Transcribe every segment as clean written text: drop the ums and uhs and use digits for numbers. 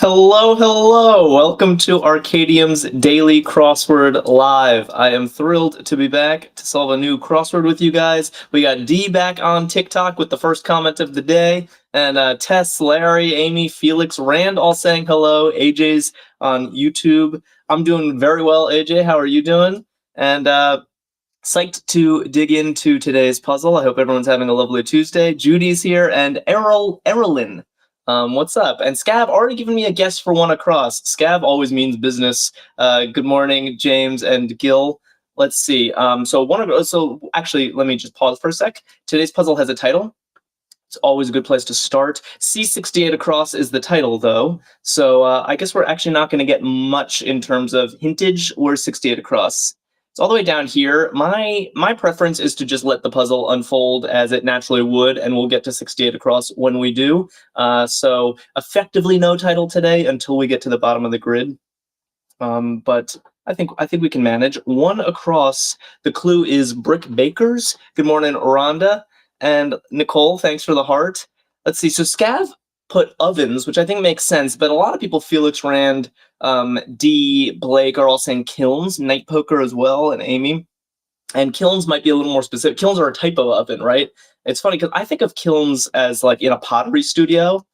Hello, hello! Welcome to Arkadium's Daily Crossword Live. I am thrilled to be back to solve a new crossword with you guys. We got D back on TikTok with the first comment of the day, and Tess, Larry, Amy, Felix, Rand all saying hello. AJ's on YouTube. I'm doing very well, AJ. How are you doing? And psyched to dig into today's puzzle. I hope everyone's having a lovely Tuesday. Judy's here, and Errolyn. What's up? And Scav already given me a guess for one across. Scav always means business. Good morning, James and Gil. Let's see. So actually, let me just pause for a sec. Today's puzzle has a title. It's always a good place to start. C68 across is the title, though. So I guess we're actually not going to get much in terms of hintage. We're 68 across. It's all the way down here. My preference is to just let the puzzle unfold as it naturally would, and we'll get to 68 across when we do. So effectively no title today until we get to the bottom of the grid. But I think we can manage. One across. The clue is brick bakers. Good morning, Rhonda. And Nicole, thanks for the heart. Let's see. So Scav put ovens, which I think makes sense, but a lot of people, Felix, Rand, D, Blake, are all saying kilns, Night Poker as well, and Amy. And kilns might be a little more specific. Kilns are a type of oven, right? It's funny because I think of kilns as like in a pottery studio,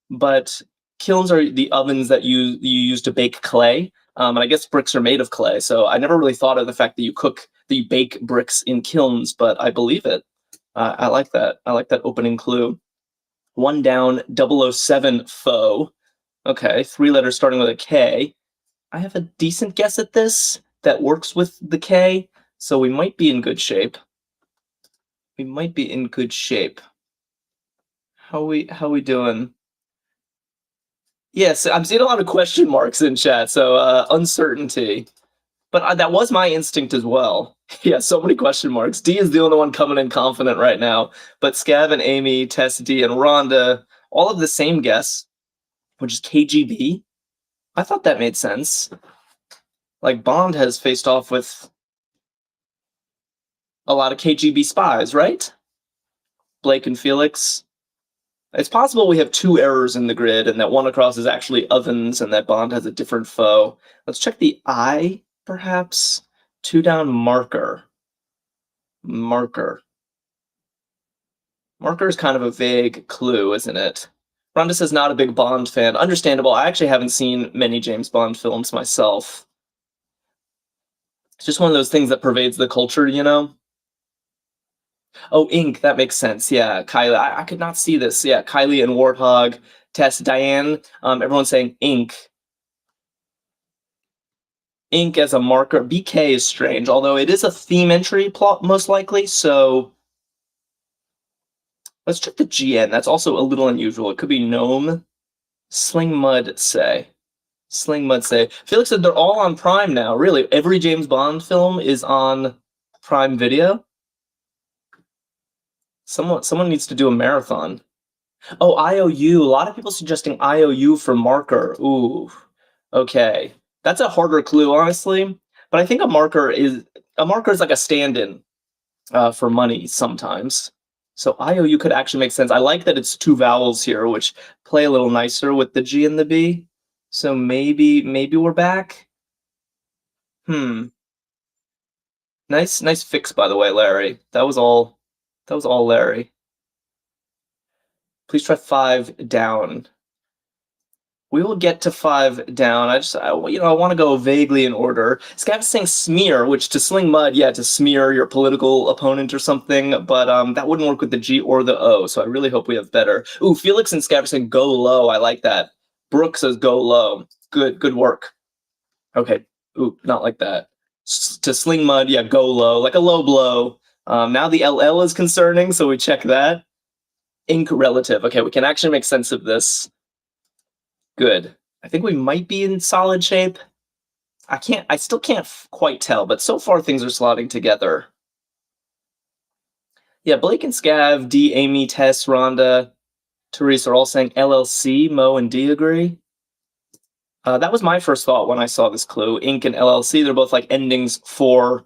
but kilns are the ovens that you use to bake clay. And I guess bricks are made of clay. So I never really thought of the fact that you bake bricks in kilns, but I believe it. I like that. I like that opening clue. One down, 007 foe. Okay, 3 letters starting with a K. I have a decent guess at this that works with the K, so we might be in good shape. We might be in good shape. How we doing? Yes, I'm seeing a lot of question marks in chat, so uncertainty. But that was my instinct as well. Yeah, so many question marks. D is the only one coming in confident right now. But Scav and Amy, Tess, D, and Rhonda, all of the same guess, which is KGB. I thought that made sense. Like, Bond has faced off with a lot of KGB spies, right? Blake and Felix. It's possible we have 2 errors in the grid, and that one across is actually ovens, and that Bond has a different foe. Let's check the I, perhaps. 2 down, marker. Marker. Marker is kind of a vague clue, isn't it? Rhonda says not a big Bond fan. Understandable. I actually haven't seen many James Bond films myself. It's just one of those things that pervades the culture, you know? Oh, ink. That makes sense. Yeah, Kylie. I could not see this. Yeah, Kylie and Warthog. Tess, Diane. Everyone's saying ink. Ink as a marker. BK is strange, although it is a theme entry plot, most likely, so let's check the GN. That's also a little unusual. It could be gnome. Sling Mud say. Sling Mud say. Felix said they're all on Prime now. Really, every James Bond film is on Prime Video. Someone needs to do a marathon. Oh, IOU. A lot of people suggesting IOU for marker. Ooh, okay. That's a harder clue, honestly. But I think a marker is like a stand-in for money sometimes. So IOU could actually make sense. I like that it's 2 vowels here, which play a little nicer with the G and the B. So maybe we're back. Nice fix, by the way, Larry. That was all Larry. Please try 5 down. We will get to 5 down. I want to go vaguely in order. Scav is saying smear, which to sling mud, yeah, to smear your political opponent or something, but that wouldn't work with the G or the O, so I really hope we have better. Ooh, Felix and Scav are saying go low. I like that. Brooke says go low. Good work. Okay. Ooh, not like that. To sling mud, yeah, go low, like a low blow. Now the LL is concerning, so we check that. Ink relative. Okay, we can actually make sense of this. Good. I think we might be in solid shape. I still can't quite tell, but so far things are slotting together. Yeah, Blake and Scav, D, Amy, Tess, Rhonda, Therese are all saying LLC. Mo and D agree. That was my first thought when I saw this clue. Inc. and LLC, they're both like endings for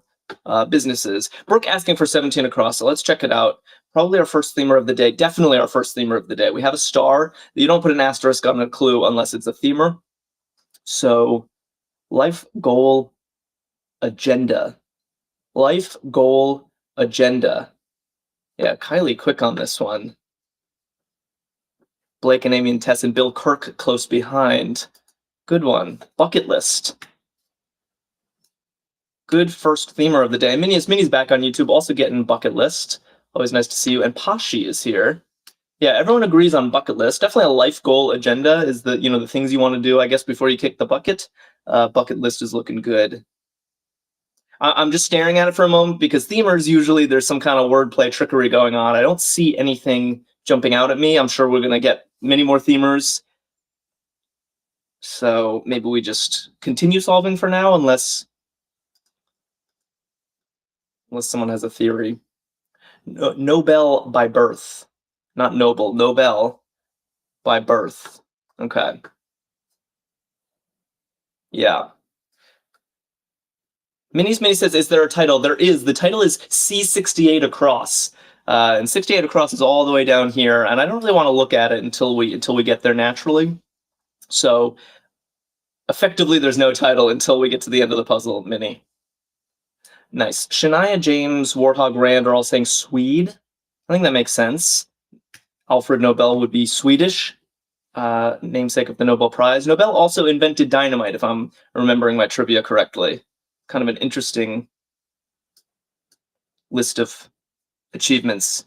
businesses. Brooke asking for 17 across, so let's check it out. Probably our first themer of the day. Definitely our first themer of the day. We have a star. You don't put an asterisk on a clue unless it's a themer. So, life goal agenda. Life goal agenda. Yeah, Kylie quick on this one. Blake and Amy and Tess and Bill Kirk close behind. Good one. Bucket list. Good first themer of the day. Minnie's back on YouTube, also getting bucket list. Always nice to see you. And Pashi is here. Yeah, everyone agrees on bucket list. Definitely a life goal agenda is the things you want to do, I guess, before you kick the bucket. Bucket list is looking good. I'm just staring at it for a moment because themers, usually there's some kind of wordplay trickery going on. I don't see anything jumping out at me. I'm sure we're going to get many more themers. So maybe we just continue solving for now, unless someone has a theory. Nobel by birth. Not noble, Nobel by birth. Okay. Yeah. Mini says, is there a title? There is. The title is C68 across. And 68 across is all the way down here, and I don't really want to look at it until we get there naturally. So effectively there's no title until we get to the end of the puzzle, Mini. Nice. Shania, James, Warthog, Rand are all saying Swede. I think that makes sense. Alfred Nobel would be Swedish, namesake of the Nobel Prize. Nobel also invented dynamite, if I'm remembering my trivia correctly. Kind of an interesting list of achievements.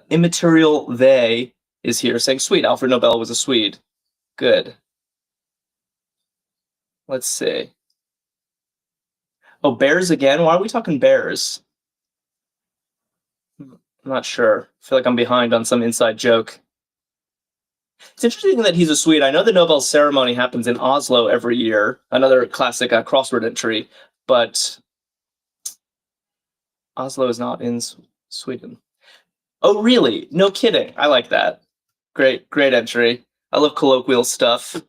Immaterial They is here saying Swede. Alfred Nobel was a Swede. Good. Let's see. Oh, bears again? Why are we talking bears? I'm not sure. I feel like I'm behind on some inside joke. It's interesting that he's a Swede. I know the Nobel ceremony happens in Oslo every year. Another classic crossword entry. But Oslo is not in Sweden. Oh, really? No kidding. I like that. Great entry. I love colloquial stuff.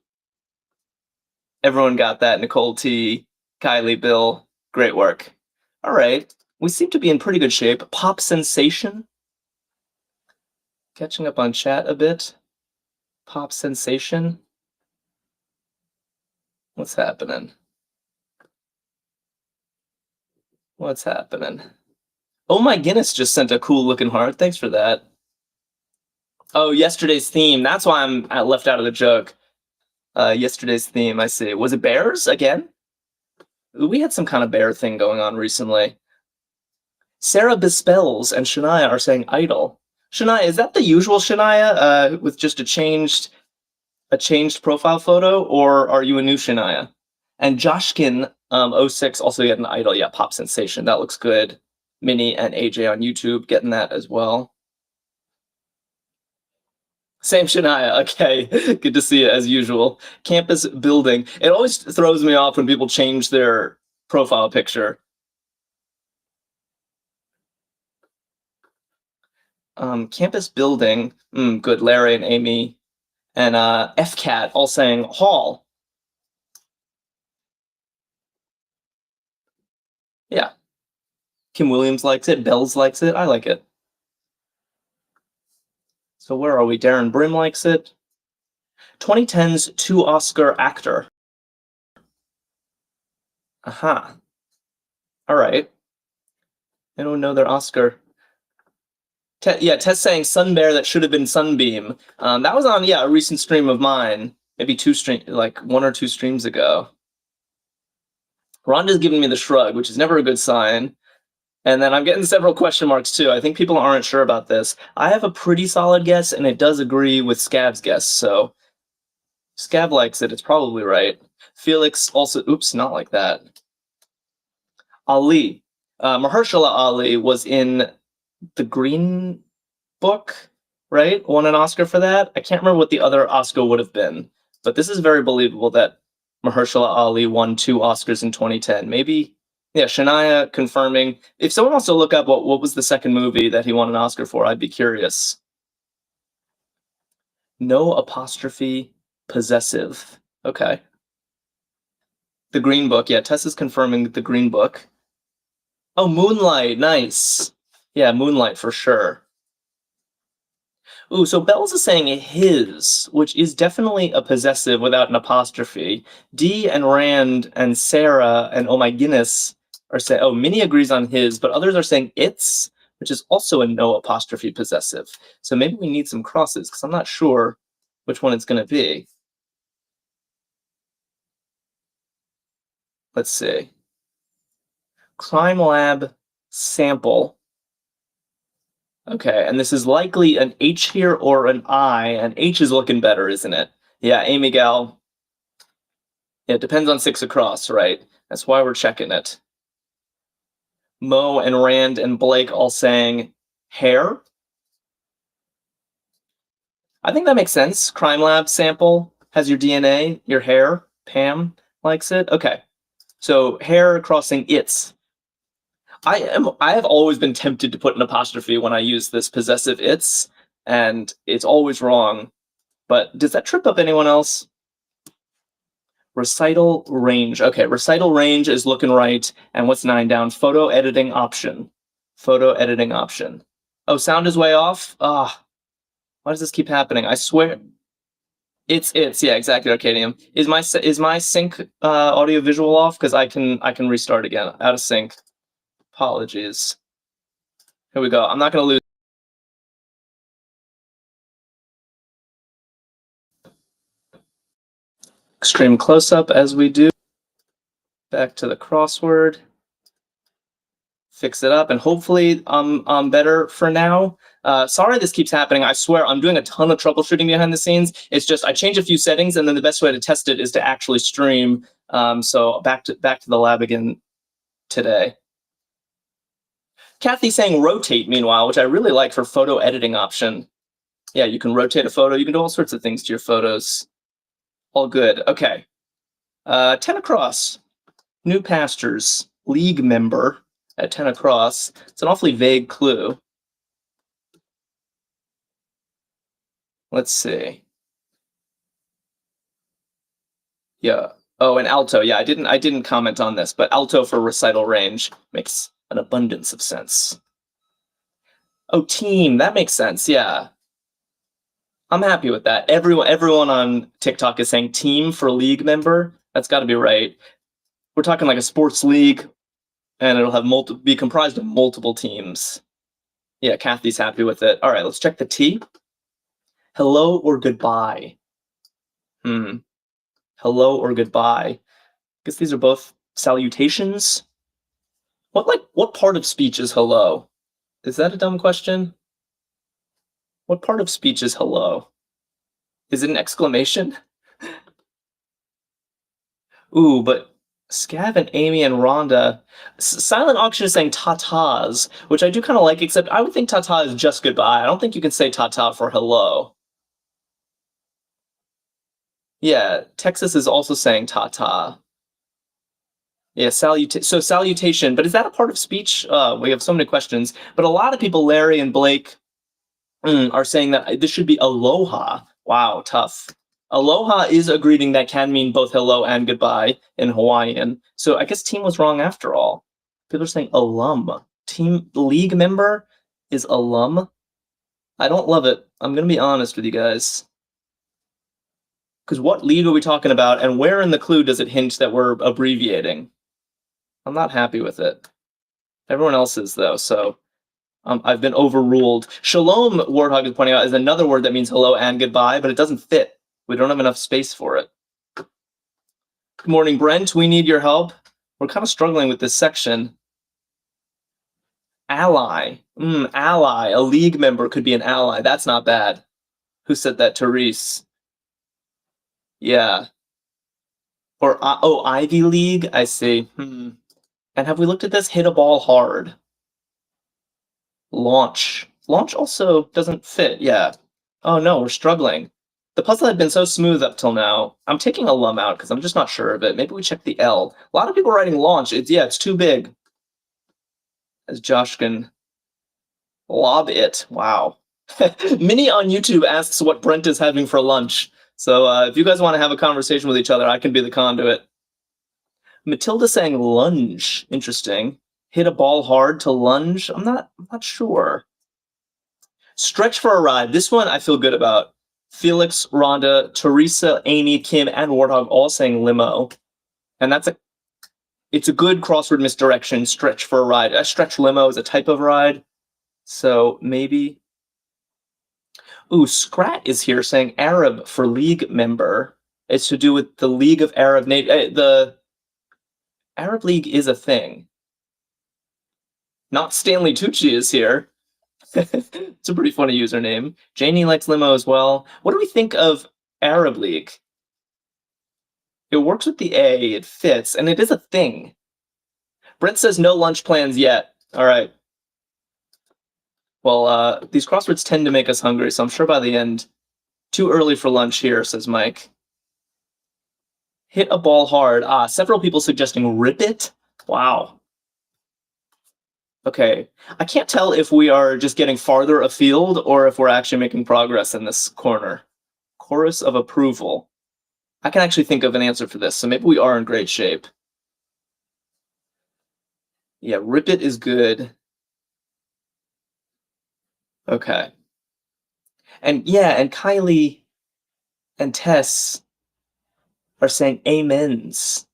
Everyone got that. Nicole T, Kylie, Bill. Great work. All right. We seem to be in pretty good shape. Pop sensation. Catching up on chat a bit. Pop sensation. What's happening? What's happening? Oh my Guinness just sent a cool looking heart. Thanks for that. Oh, yesterday's theme. That's why I'm left out of the joke. Yesterday's theme, I see. Was it bears again? We had some kind of bear thing going on recently. Sarah Bespells and Shania are saying idol. Shania, is that the usual Shania with just a changed profile photo, or are you a new Shania? And Joshkin 06 also get an idol. Yeah, pop sensation. That looks good. Minnie and AJ on YouTube getting that as well. Same Shania. Okay, good to see you as usual. Campus building. It always throws me off when people change their profile picture. Campus building. Good. Larry and Amy and FCAT all saying hall. Yeah. Kim Williams likes it. Bells likes it. I like it. So where are we? Darren Brim likes it. 2010's 2 Oscar actor. Aha. All right. I don't know their Oscar. Tess saying Sun Bear that should have been Sunbeam. That was on a recent stream of mine. Maybe 1 or 2 streams ago. Rhonda's giving me the shrug, which is never a good sign. And then I'm getting several question marks too. I think people aren't sure about this. I have a pretty solid guess, and it does agree with Scab's guess. So Scab likes it. It's probably right. Felix also, oops, not like that. Ali. Mahershala Ali was in The Green Book, right? Won an Oscar for that. I can't remember what the other Oscar would have been, but this is very believable that Mahershala Ali won 2 Oscars in 2010. Maybe, yeah, Shania confirming. If someone wants to look up what was the second movie that he won an Oscar for, I'd be curious. No apostrophe possessive. Okay. The Green Book. Yeah, Tess is confirming The Green Book. Oh, Moonlight. Nice. Yeah, Moonlight for sure. Ooh, so Bells is saying his, which is definitely a possessive without an apostrophe. Dee and Rand and Sarah and oh my goodness are saying, oh, Minnie agrees on his, but others are saying its, which is also a no apostrophe possessive. So maybe we need some crosses because I'm not sure which one it's going to be. Let's see. Crime Lab sample. Okay, and this is likely an H here or an I, and H is looking better, isn't it? Yeah, Amy Gal. It depends on 6 across, right? That's why we're checking it. Mo and Rand and Blake all saying hair. I think that makes sense. Crime Lab sample has your DNA, your hair. Pam likes it. Okay, so hair crossing its. I have always been tempted to put an apostrophe when I use this possessive its, and it's always wrong. But does that trip up anyone else? Recital range. Okay, recital range is looking right. And what's 9 down? Photo editing option. Photo editing option. Oh, sound is way off? Ah, why does this keep happening? I swear. It's yeah, exactly, Arkadium. Is my sync audio visual off? Because I can restart again. Out of sync. Apologies. Here we go. I'm not gonna lose. Extreme close-up as we do. Back to the crossword. Fix it up, and hopefully I'm better for now. Sorry this keeps happening. I swear I'm doing a ton of troubleshooting behind the scenes. It's just I change a few settings, and then the best way to test it is to actually stream. So back to the lab again today. Kathy's saying rotate, meanwhile, which I really like for photo editing option. Yeah, you can rotate a photo. You can do all sorts of things to your photos. All good. Okay. 10 across. New pastures. League member at 10 across. It's an awfully vague clue. Let's see. Yeah. Oh, and alto. Yeah, I didn't comment on this, but alto for recital range makes an abundance of sense. Oh, team. That makes sense. Yeah. I'm happy with that. Everyone on TikTok is saying team for league member. That's got to be right. We're talking like a sports league, and it'll have be comprised of multiple teams. Yeah, Kathy's happy with it. All right, let's check the T. Hello or goodbye. Hello or goodbye. I guess these are both salutations. What part of speech is hello? Is that a dumb question? What part of speech is hello? Is it an exclamation? Ooh, but Scav and Amy and Rhonda. Silent Auction is saying tatas, which I do kind of like, except I would think tata is just goodbye. I don't think you can say tata for hello. Yeah, Texas is also saying tata. Yeah, so salutation, but is that a part of speech? We have so many questions, but a lot of people, Larry and Blake, are saying that this should be aloha. Wow, tough. Aloha is a greeting that can mean both hello and goodbye in Hawaiian. So I guess team was wrong after all. People are saying alum. Team league member is alum. I don't love it. I'm going to be honest with you guys. Because what league are we talking about, and where in the clue does it hint that we're abbreviating? I'm not happy with it. Everyone else is, though, so I've been overruled. Shalom, Warthog is pointing out, is another word that means hello and goodbye, but it doesn't fit. We don't have enough space for it. Good morning, Brent. We need your help. We're kind of struggling with this section. Ally. Ally. A league member could be an ally. That's not bad. Who said that? Therese. Yeah. Or, Ivy League? I see. And have we looked at this? Hit a ball hard. Launch. Launch also doesn't fit, yeah. Oh no, we're struggling. The puzzle had been so smooth up till now. I'm taking alum out because I'm just not sure of it. Maybe we check the L. A lot of people are writing launch. It's too big. As Josh can lob it. Wow. Minnie on YouTube asks what Brent is having for lunch. So if you guys want to have a conversation with each other, I can be the conduit. Matilda saying lunge. Interesting. Hit a ball hard to lunge. I'm not sure. Stretch for a ride. This one I feel good about. Felix, Rhonda, Teresa, Amy, Kim, and Warthog all saying limo. And it's a good crossword misdirection. Stretch for a ride. A stretch limo is a type of ride. So maybe. Ooh, Scrat is here saying Arab for league member. It's to do with the League of Arab the Arab League is a thing. Not Stanley Tucci is here. It's a pretty funny username. Janie likes limo as well. What do we think of Arab League? It works with the A, it fits, and it is a thing. Brent says no lunch plans yet. All right. Well, these crosswords tend to make us hungry, so I'm sure by the end, too early for lunch here, says Mike. Hit a ball hard. Several people suggesting rip it. Wow. Okay. I can't tell if we are just getting farther afield or if we're actually making progress in this corner. Chorus of approval. I can actually think of an answer for this, so maybe we are in great shape. Yeah, rip it is good. Okay. And yeah, and Kylie and Tess are saying amens.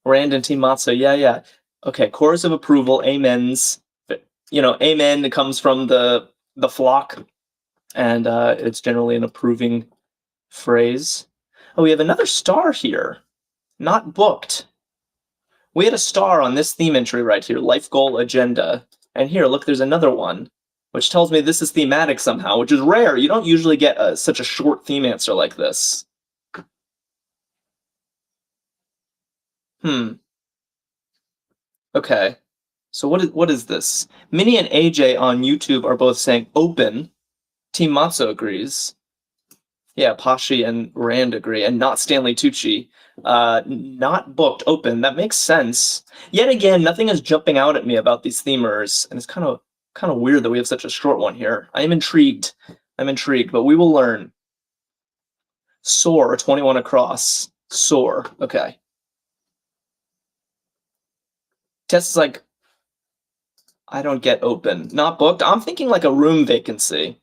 Rand and Team Matzo, yeah. Okay, chorus of approval, amens. You know, amen comes from the flock, and it's generally an approving phrase. Oh, we have another star here. Not booked. We had a star on this theme entry right here, life goal agenda. And here, look, there's another one, which tells me this is thematic somehow, which is rare. You don't usually get such a short theme answer like this. Okay. So what is this? Minnie and AJ on YouTube are both saying open. Team Matzo agrees. Yeah, Pashi and Rand agree, and not Stanley Tucci. Not booked, open. That makes sense. Yet again, nothing is jumping out at me about these themers, and it's kind of weird that we have such a short one here. I am intrigued. But we will learn. Soar, 21 across. Soar. Okay. Tess is like, I don't get open. Not booked. I'm thinking like a room vacancy.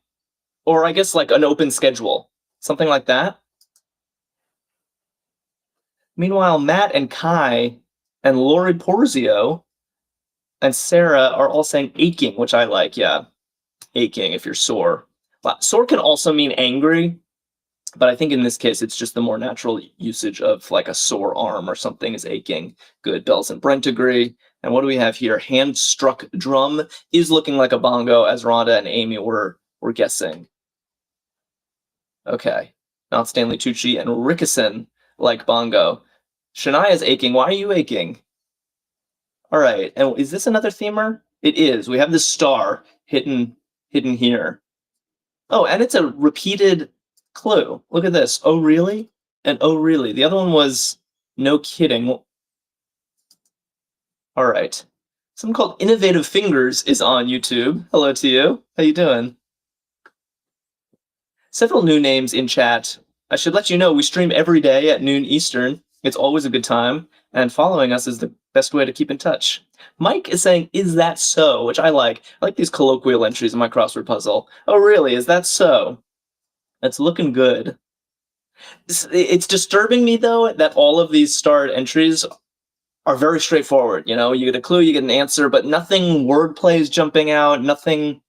Or I guess like an open schedule. Something like that. Meanwhile, Matt and Kai and Lori Porzio and Sarah are all saying aching, which I like. Yeah, aching if you're sore. Sore can also mean angry, but I think in this case, it's just the more natural usage of like a sore arm or something is aching. Good. Bells and Brent agree. And what do we have here? Hand-struck drum is looking like a bongo, as Rhonda and Amy were guessing. Okay. Not Stanley Tucci and Rickison like bongo. Shania's aching. Why are you aching? All right. And is this another themer? It is. We have this star hidden here. Oh, and it's a repeated clue. Look at this. Oh, really? And oh, really? The other one was no kidding. All right. Someone called Innovative Fingers is on YouTube. Hello to you. How you doing? Several new names in chat. I should let you know we stream every day at noon Eastern. It's always a good time, and following us is the best way to keep in touch. Mike is saying, is that so? Which I like. I like these colloquial entries in my crossword puzzle. Oh, really? Is that so? That's looking good. It's disturbing me, though, that all of these starred entries are very straightforward. You know, you get a clue, you get an answer, but nothing wordplay is jumping out, nothing.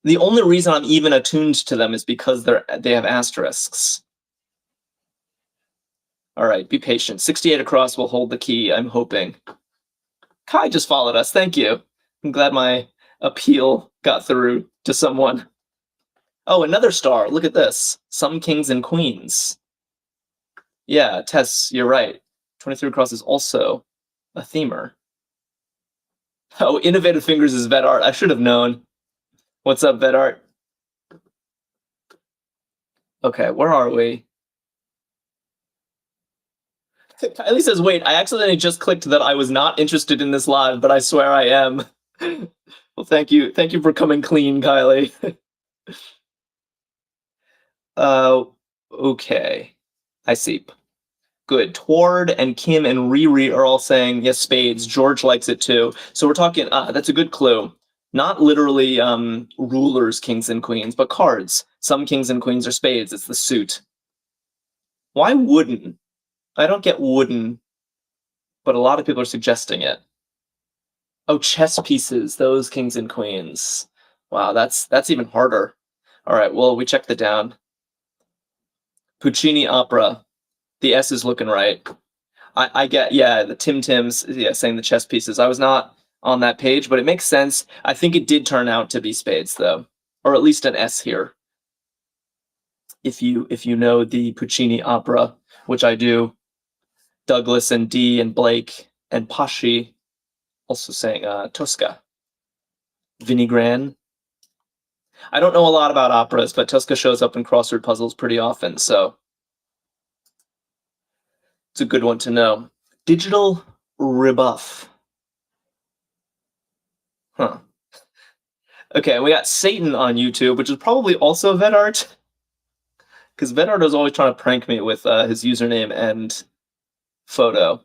The only reason I'm even attuned to them is because they have asterisks. All right, be patient. 68 across will hold the key, I'm hoping. Kai just followed us. Thank you. I'm glad my appeal got through to someone. Oh, another star. Look at this. Some kings and queens. Yeah, Tess, you're right. 23 across is also a themer. Oh, Innovative Fingers is vet art. I should have known. What's up, vet art? Okay, where are we? Kylie says, wait, I accidentally just clicked that I was not interested in this live, but I swear I am. Well, thank you. Thank you for coming clean, Kylie. Okay. I see. Good. Toward and Kim and Riri are all saying, yes, spades. George likes it too. So we're talking, that's a good clue. Not literally rulers, kings and queens, but cards. Some kings and queens are spades. It's the suit. Why wooden? I don't get wooden, but a lot of people are suggesting it. Oh, chess pieces, those kings and queens. Wow, that's even harder. All right, well, we checked the down. Puccini opera. The S is looking right. I get, yeah, the Tim Tims, yeah, saying the chess pieces. I was not on that page, but it makes sense. I think it did turn out to be spades, though, or at least an S here. If you know the Puccini opera, which I do, Douglas and D and Blake and Pasci also saying Tosca. Vinnie Gran. I don't know a lot about operas, but Tosca shows up in crossword puzzles pretty often, so it's a good one to know. Digital rebuff. Huh. Okay, we got Satan on YouTube, which is probably also VetArt, because VetArt is always trying to prank me with his username and photo.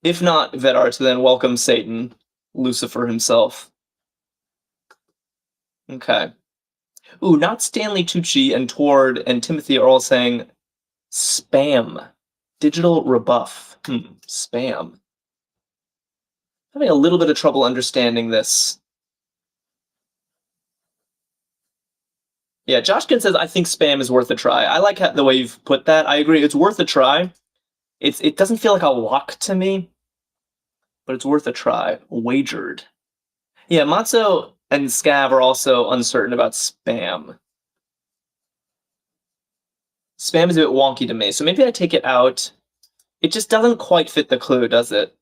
If not VetArt, then welcome Satan, Lucifer himself. Okay. Ooh, not Stanley Tucci and Toward and Timothy are all saying spam. Digital rebuff. Spam. Having a little bit of trouble understanding this. Yeah, Joshkin says, I think spam is worth a try. I like the way you've put that. I agree. It's worth a try. It doesn't feel like a lock to me, but it's worth a try. Wagered. Yeah, Matzo and Scav are also uncertain about spam. Spam is a bit wonky to me, so maybe I take it out. It just doesn't quite fit the clue, does it?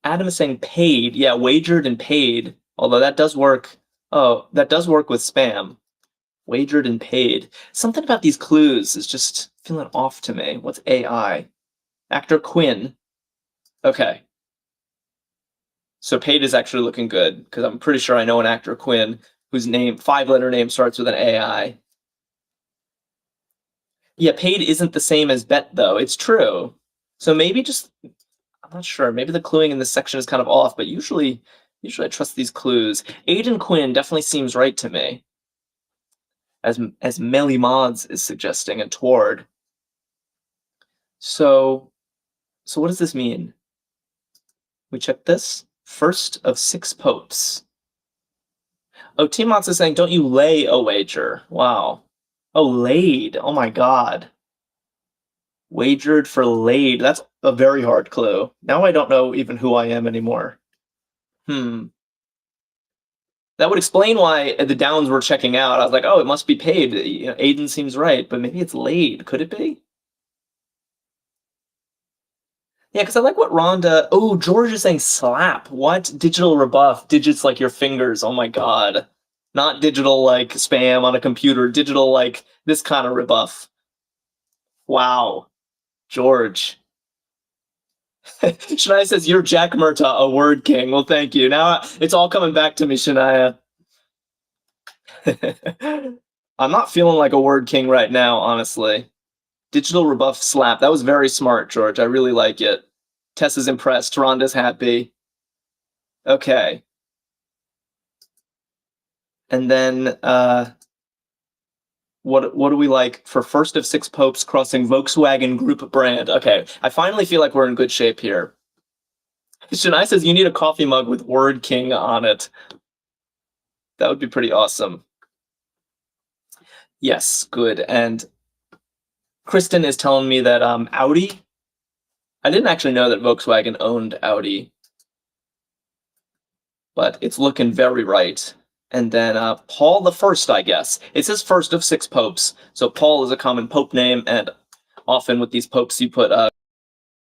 Adam is saying paid. Yeah, wagered and paid. Although that does work. Oh, that does work with spam. Wagered and paid. Something about these clues is just feeling off to me. What's AI? Actor Quinn. Okay. So paid is actually looking good, because I'm pretty sure I know an actor Quinn whose name, 5-letter name, starts with an AI. Yeah, paid isn't the same as bet, though. It's true. So maybe just, I'm not sure. Maybe the cluing in this section is kind of off, but usually I trust these clues. Aiden Quinn definitely seems right to me, as Melly Mods is suggesting, and Toward. So what does this mean? We check this. First of 6 popes. Oh, Timots is saying, don't you lay a wager? Wow. Oh, laid. Oh my god. Wagered for laid. That's a very hard clue. Now I don't know even who I am anymore. That would explain why the downs were checking out. I was like, oh, it must be paid. You know, Aiden seems right, but maybe it's laid. Could it be? Yeah, because I like what Rhonda. Oh, George is saying slap. What? Digital rebuff. Digits like your fingers. Oh my god. Not digital like spam on a computer. Digital like this kind of rebuff. Wow. George. Shania says, you're Jack Murtaugh, a word king. Well, thank you. Now it's all coming back to me, Shania. I'm not feeling like a word king right now, honestly. Digital rebuff slap. That was very smart, George. I really like it. Tess is impressed. Rhonda's happy. Okay. And then what do we like for first of 6 popes crossing Volkswagen Group brand? Okay, I finally feel like we're in good shape here. Shania says you need a coffee mug with Word King on it. That would be pretty awesome. Yes, good. And Kristen is telling me that Audi. I didn't actually know that Volkswagen owned Audi, but it's looking very right. And then Paul the First, I guess. It says first of 6 popes, so Paul is a common pope name, and often with these popes you put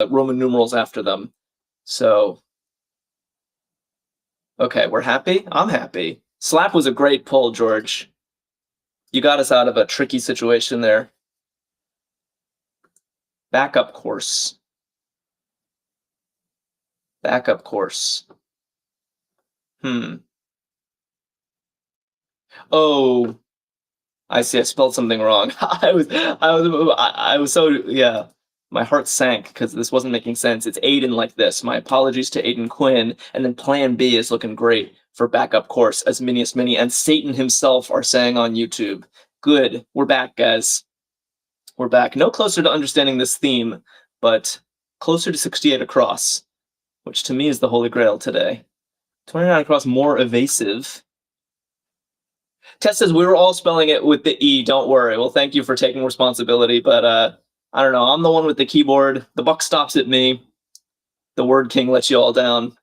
Roman numerals after them. So, okay, we're happy? I'm happy. Slap was a great pull, George. You got us out of a tricky situation there. Backup course. Backup course. Oh, I see. I spelled something wrong. I was so, yeah. My heart sank because this wasn't making sense. It's Aiden like this. My apologies to Aiden Quinn. And then Plan B is looking great for backup course, as Minius Mini and Satan himself are saying on YouTube. Good. We're back, guys. We're back. No closer to understanding this theme, but closer to 68 across, which to me is the holy grail today. 29 across, more evasive. Tess says we were all spelling it with the E, don't worry. Well, thank you for taking responsibility, but I don't know. I'm the one with the keyboard. The buck stops at me. The Word King lets you all down.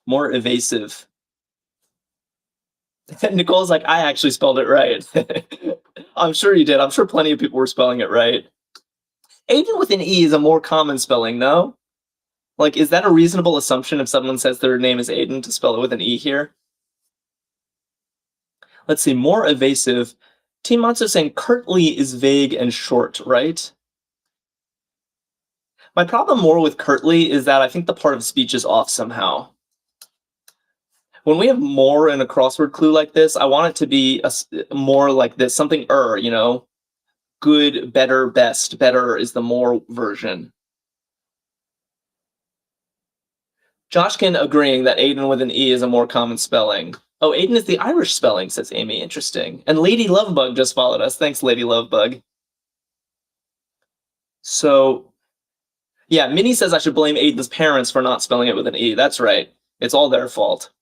More evasive. Nicole's like, I actually spelled it right. I'm sure you did. I'm sure plenty of people were spelling it right. Aiden with an E is a more common spelling, no? Like, is that a reasonable assumption if someone says their name is Aiden to spell it with an E here? Let's see, more evasive. Team Monster saying curtly is vague and short, right? My problem more with curtly is that I think the part of speech is off somehow. When we have more in a crossword clue like this, I want it to be more like this, something you know? Good, better, best. Better is the more version. Joshkin agreeing that Aiden with an E is a more common spelling. Oh, Aiden is the Irish spelling, says Amy. Interesting. And Lady Lovebug just followed us. Thanks, Lady Lovebug. So, yeah, Minnie says I should blame Aiden's parents for not spelling it with an E. That's right. It's all their fault.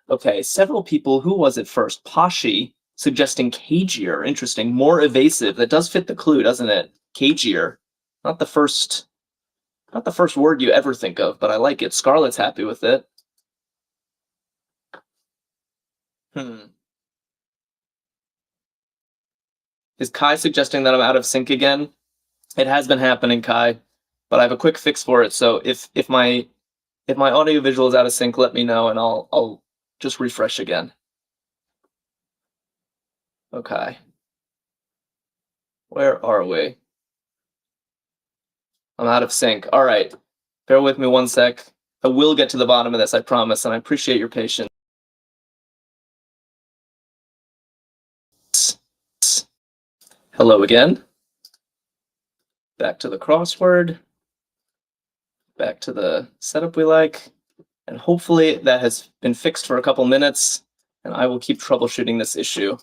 Okay, several people. Who was it first? Pashi suggesting cagier. Interesting. More evasive. That does fit the clue, doesn't it? Cagier. Not the first word you ever think of, but I like it. Scarlett's happy with it. Is Kai suggesting that I'm out of sync again? It has been happening, Kai, but I have a quick fix for it. So if my audio visual is out of sync, let me know and I'll just refresh again. Okay. Where are we? I'm out of sync. All right. Bear with me one sec. I will get to the bottom of this, I promise, and I appreciate your patience. Hello again. Back to the crossword. Back to the setup we like. And hopefully that has been fixed for a couple minutes, and I will keep troubleshooting this issue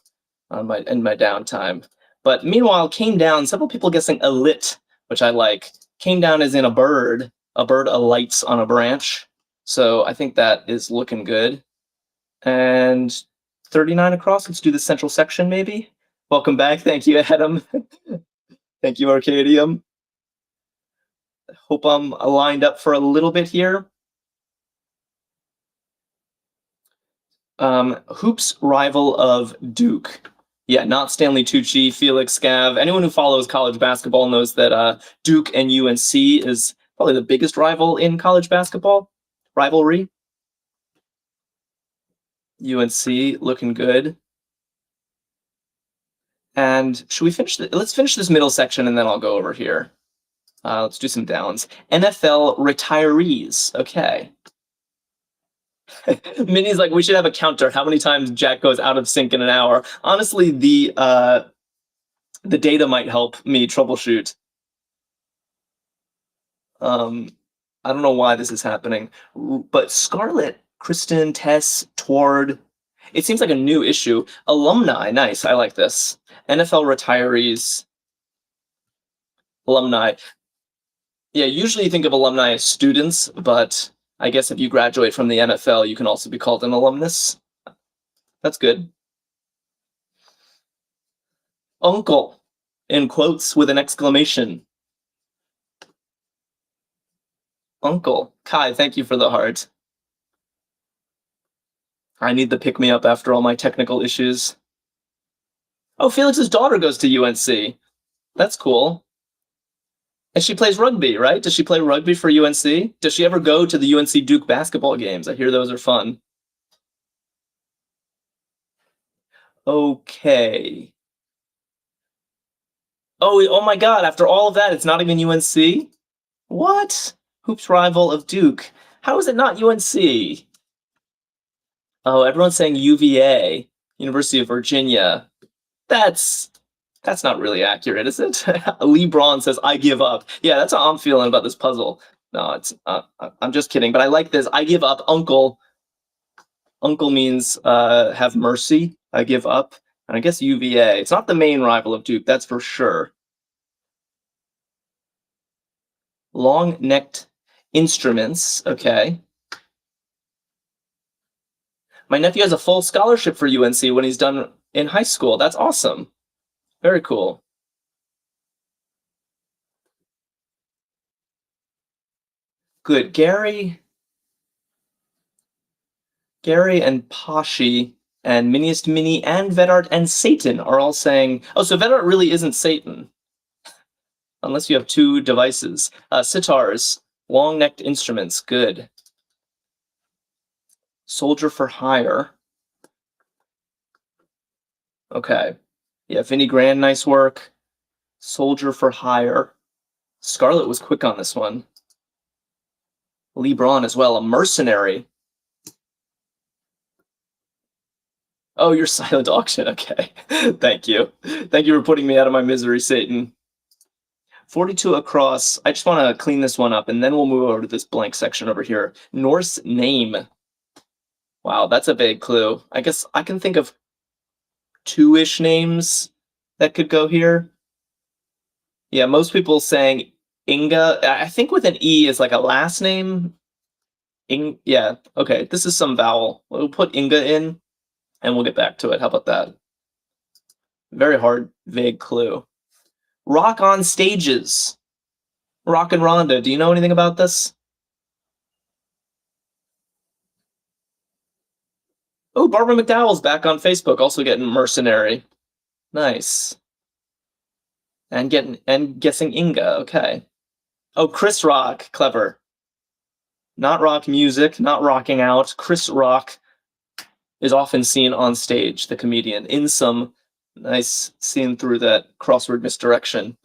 in my downtime. But meanwhile, came down, several people guessing alit, which I like. Came down as in a bird alights on a branch. So I think that is looking good. And 39 across, let's do the central section maybe. Welcome back, thank you, Adam. Thank you, Arkadium. Hope I'm lined up for a little bit here. Hoops rival of Duke. Yeah, not Stanley Tucci, Felix Scav. Anyone who follows college basketball knows that Duke and UNC is probably the biggest rival in college basketball. Rivalry. UNC looking good. And should we finish? Let's finish this middle section and then I'll go over here. Let's do some downs. NFL retirees. Okay. Minnie's like, we should have a counter. How many times Jack goes out of sync in an hour? Honestly, the data might help me troubleshoot. I don't know why this is happening, but Scarlett, Kristen, Tess, Tord. It seems like a new issue. Alumni, nice. I like this. NFL retirees. Alumni. Yeah, usually you think of alumni as students, but I guess if you graduate from the NFL, you can also be called an alumnus. That's good. Uncle, in quotes with an exclamation. Uncle. Kai, thank you for the heart. I need the pick-me-up after all my technical issues. Oh, Felix's daughter goes to UNC. That's cool. And she plays rugby, right? Does she play rugby for UNC? Does she ever go to the UNC Duke basketball games? I hear those are fun. Okay. Oh my God, after all of that, it's not even UNC? What? Hoops rival of Duke. How is it not UNC? Oh, everyone's saying UVA, University of Virginia. That's That's not really accurate, is it? Lee Braun says, I give up. Yeah, that's how I'm feeling about this puzzle. No, it's I'm just kidding, but I like this. I give up. Uncle. Uncle means have mercy. I give up. And I guess UVA. It's not the main rival of Duke, that's for sure. Long-necked instruments. Okay. My nephew has a full scholarship for UNC when he's done in high school. That's awesome. Very cool. Good. Gary and Pashi and Miniest Mini and Vedart and Satan are all saying, oh, so Vedart really isn't Satan. Unless you have two devices. Sitars, long-necked instruments, good. Soldier for hire. Okay. Yeah, Vinnie Grand, nice work. Soldier for hire. Scarlett was quick on this one. Lee Braun as well, a mercenary. Oh, you're silent auction, okay. Thank you. Thank you for putting me out of my misery, Satan. 42 across. I just want to clean this one up, and then we'll move over to this blank section over here. Norse name. Wow, that's a big clue. I guess I can think of two-ish names that could go here. Yeah, most people saying Inga. I think with an E is like a last name. Yeah, okay, this is some vowel. We'll put Inga in, and we'll get back to it. How about that? Very hard, vague clue. Rock on stages. Rock and Rhonda, do you know anything about this? Oh, Barbara McDowell's back on Facebook, also getting mercenary. Nice. And guessing Inga, okay. Oh, Chris Rock, clever. Not rock music, not rocking out. Chris Rock is often seen on stage, the comedian, in some nice scene through that crossword misdirection.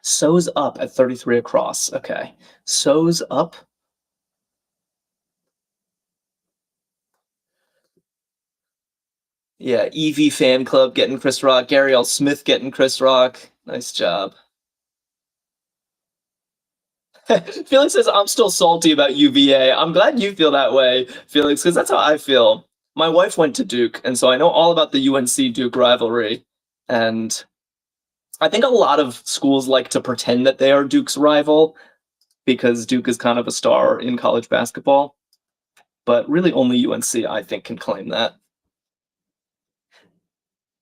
Sews up at 33 across. Okay. Sews up. Yeah, Evie fan club getting Chris Rock. Gary L. Smith getting Chris Rock. Nice job. Felix says, I'm still salty about UVA. I'm glad you feel that way, Felix, because that's how I feel. My wife went to Duke, and so I know all about the UNC-Duke rivalry. And I think a lot of schools like to pretend that they are Duke's rival because Duke is kind of a star in college basketball. But really only UNC, I think, can claim that.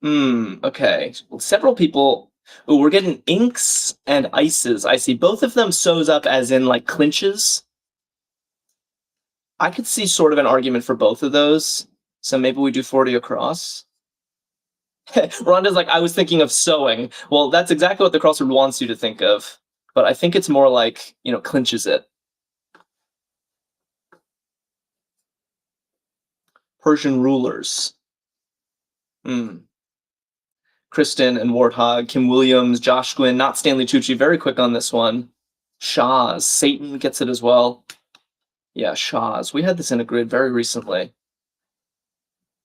Okay. Several people. Oh, we're getting inks and ices. I see both of them sews up as in like clinches. I could see sort of an argument for both of those. So maybe we do 40 across. Rhonda's like, I was thinking of sewing. Well, that's exactly what the crossword wants you to think of. But I think it's more like, clinches it. Persian rulers. Kristen and Warthog, Kim Williams, Josh Gwynn, not Stanley Tucci, very quick on this one. Shahs. Satan gets it as well. Yeah, Shahs. We had this in a grid very recently.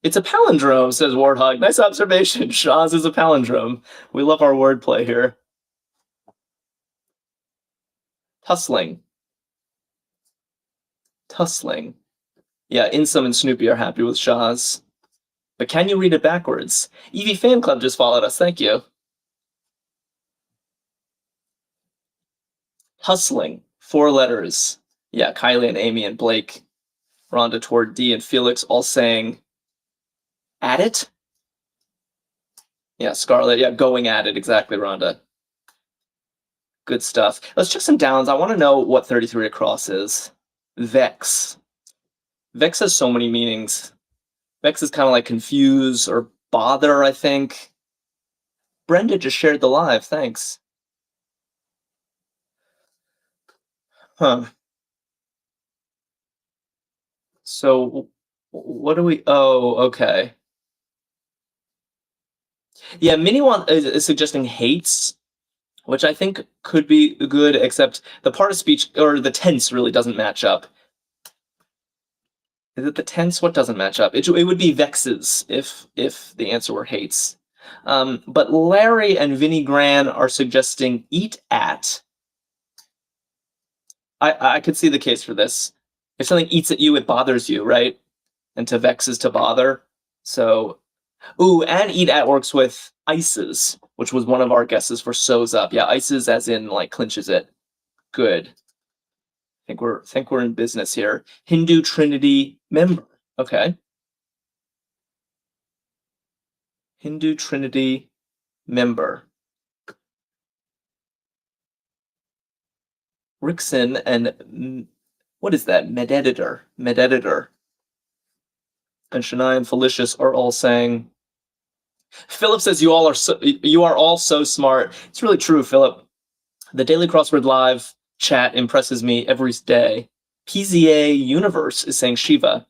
It's a palindrome, says Warthog. Nice observation. Shahs is a palindrome. We love our wordplay here. Tussling. Tussling. Yeah, Insum and Snoopy are happy with Shahs. But can you read it backwards? Evie Fan Club just followed us. Thank you. Hustling. 4 letters. Yeah, Kylie and Amy and Blake. Rhonda toward D and Felix all saying at it? Yeah, Scarlett. Yeah, going at it. Exactly, Rhonda. Good stuff. Let's check some downs. I want to know what 33 across is. Vex. Vex has so many meanings. Vex is kind of like confuse or bother, I think. Brenda just shared the live. Thanks. Huh. So, what do we... Oh, okay. Yeah, Minnie is suggesting hates, which I think could be good, except the part of speech, or the tense really doesn't match up. Is it the tense? What doesn't match up? It would be vexes if the answer were hates. But Larry and Vinnie Gran are suggesting eat at. I could see the case for this. If something eats at you, it bothers you, right? And to vex is to bother. So, ooh, and eat at works with ices, which was one of our guesses for sews up. Yeah, ices as in like clinches it. Good. Think we're in business here. Hindu Trinity member. Okay. Hindu Trinity member. Rickson and what is that? Mededitor. Mededitor. And Shania and Felicius are all saying. Philip says you are all so smart. It's really true, Philip. The Daily Crossword Live chat impresses me every day. PZA Universe is saying Shiva.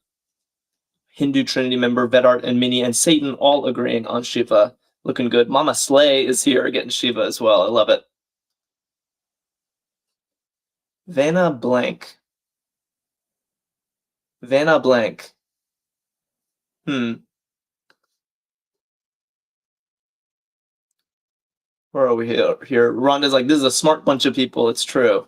Hindu Trinity member Vedart and Minnie and Satan all agreeing on Shiva. Looking good. Mama Slay is here getting Shiva as well. I love it. Vanna Blank. Vanna Blank. Where are we here? Rhonda's like, this is a smart bunch of people. It's true.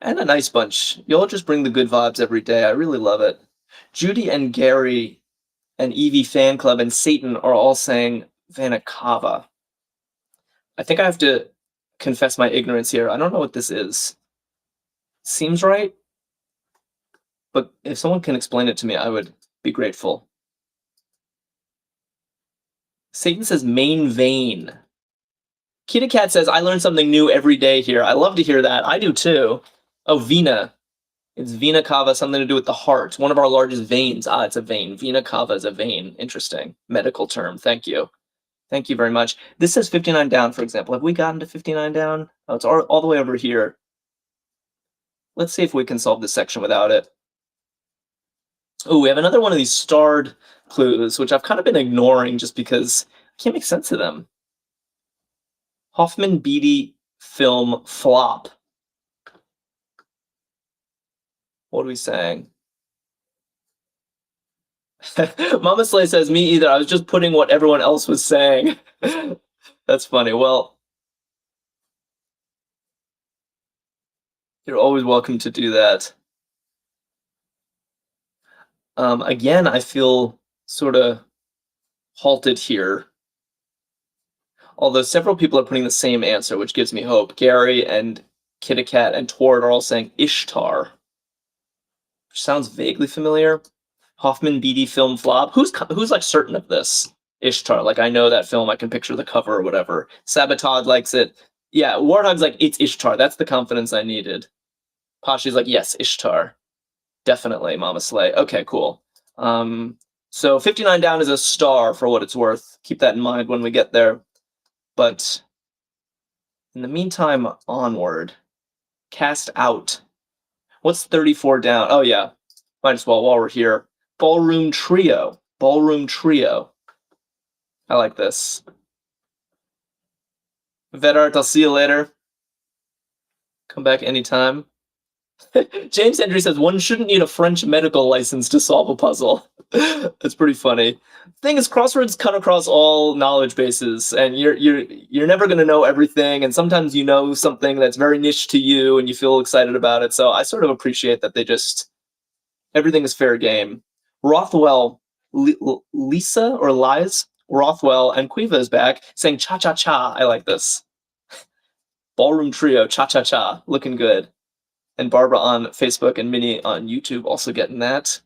And a nice bunch. Y'all just bring the good vibes every day. I really love it. Judy and Gary and Evie Fan Club and Satan are all saying Vanakava. I think I have to confess my ignorance here. I don't know what this is. Seems right, but if someone can explain it to me, I would be grateful. Satan says main vein. Kita Cat says, I learn something new every day here. I love to hear that. I do too. Oh, Vena. It's Vena Cava, something to do with the heart. One of our largest veins. Ah, it's a vein. Vena Cava is a vein. Interesting. Medical term. Thank you. Thank you very much. This says 59 down, for example. Have we gotten to 59 down? Oh, it's all the way over here. Let's see if we can solve this section without it. Oh, we have another one of these starred clues, which I've kind of been ignoring just because I can't make sense of them. Hoffman Beatty film flop. What are we saying? Mama Slay says, me either. I was just putting what everyone else was saying. That's funny. Well, you're always welcome to do that. Again, I feel sort of halted here. Although several people are putting the same answer, which gives me hope. Gary and Kitty Cat and Tord are all saying Ishtar. Which sounds vaguely familiar. Hoffman Beatty film flop. Who's like certain of this? Ishtar. Like I know that film. I can picture the cover or whatever. Sabotage likes it. Yeah, Warthog's like, it's Ishtar. That's the confidence I needed. Pashi's like, yes, Ishtar. Definitely, Mama Slay. Okay, cool. So 59 down is a star for what it's worth. Keep that in mind when we get there. But in the meantime, onward. Cast out. What's 34 down? Oh, yeah. Might as well while we're here. Ballroom Trio. Ballroom Trio. I like this. Vedart, I'll see you later. Come back anytime. James Hendry says one shouldn't need a French medical license to solve a puzzle. That's pretty funny. Thing is, crosswords cut across all knowledge bases, and you're never going to know everything. And sometimes you know something that's very niche to you, and you feel excited about it. So I sort of appreciate that they just everything is fair game. Rothwell, Lisa or Lies Rothwell and Quiva is back saying cha cha cha. I like this. Ballroom Trio, cha cha cha, looking good. And Barbara on Facebook and Minnie on YouTube also getting that.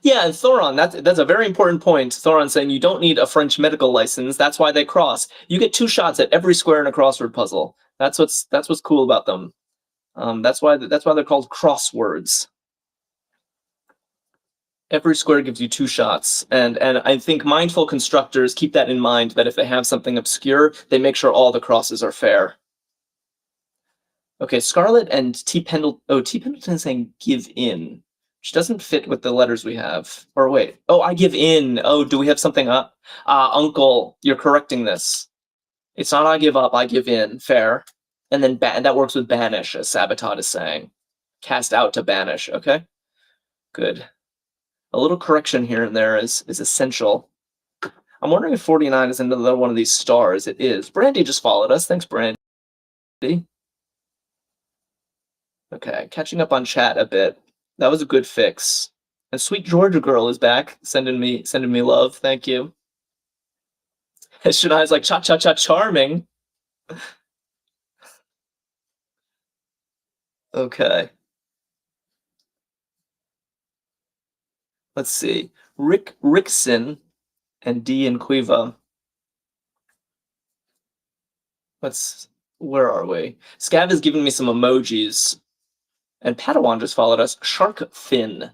Yeah, and Thoron, that's a very important point. Thoron saying you don't need a French medical license. That's why they cross. You get 2 shots at every square in a crossword puzzle. That's what's cool about them. That's why they're called crosswords. Every square gives you 2 shots, and I think mindful constructors keep that in mind. That if they have something obscure, they make sure all the crosses are fair. Okay, Scarlet and T. Pendleton. Oh, T. Pendleton is saying give in, which doesn't fit with the letters we have. Or wait, oh, I give in. Oh, do we have something up? Uncle, you're correcting this. It's not I give up, I give in. Fair. And then that works with banish, as Sabotage is saying. Cast out to banish. Okay, good. A little correction here and there is essential. I'm wondering if 49 is another one of these stars. It is. Brandy just followed us. Thanks, Brandy. Okay, catching up on chat a bit. That was a good fix. And Sweet Georgia Girl is back, sending me love. Thank you. Shania's like cha cha cha charming. Okay. Let's see. Rickson and D and Quiva. Where are we? Scav is giving me some emojis. And Padawan just followed us. Shark Fin.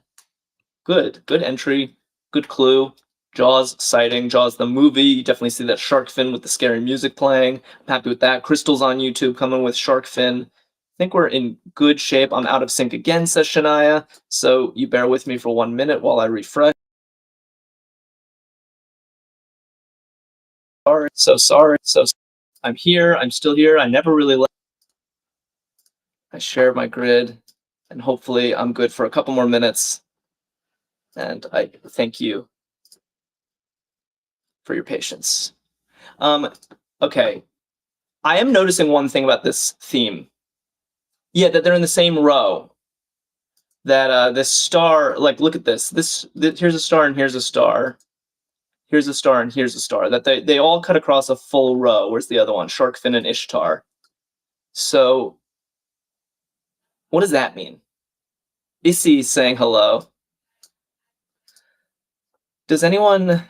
Good entry. Good clue. Jaws sighting. Jaws the movie. You definitely see that shark fin with the scary music playing. I'm happy with that. Crystal's on YouTube coming with shark fin. I think we're in good shape. I'm out of sync again, says Shania. So you bear with me for 1 minute while I refresh. Sorry. I'm here. I'm still here. I never really left. I share my grid, and hopefully I'm good for a couple more minutes. And I thank you for your patience. Okay. I am noticing one thing about this theme. Yeah, that they're in the same row. That this star, like, look at this. Here's a star and here's a star. Here's a star and here's a star. That they all cut across a full row. Where's the other one? Sharkfin and Ishtar. So, what does that mean? Issy saying hello. Does anyone...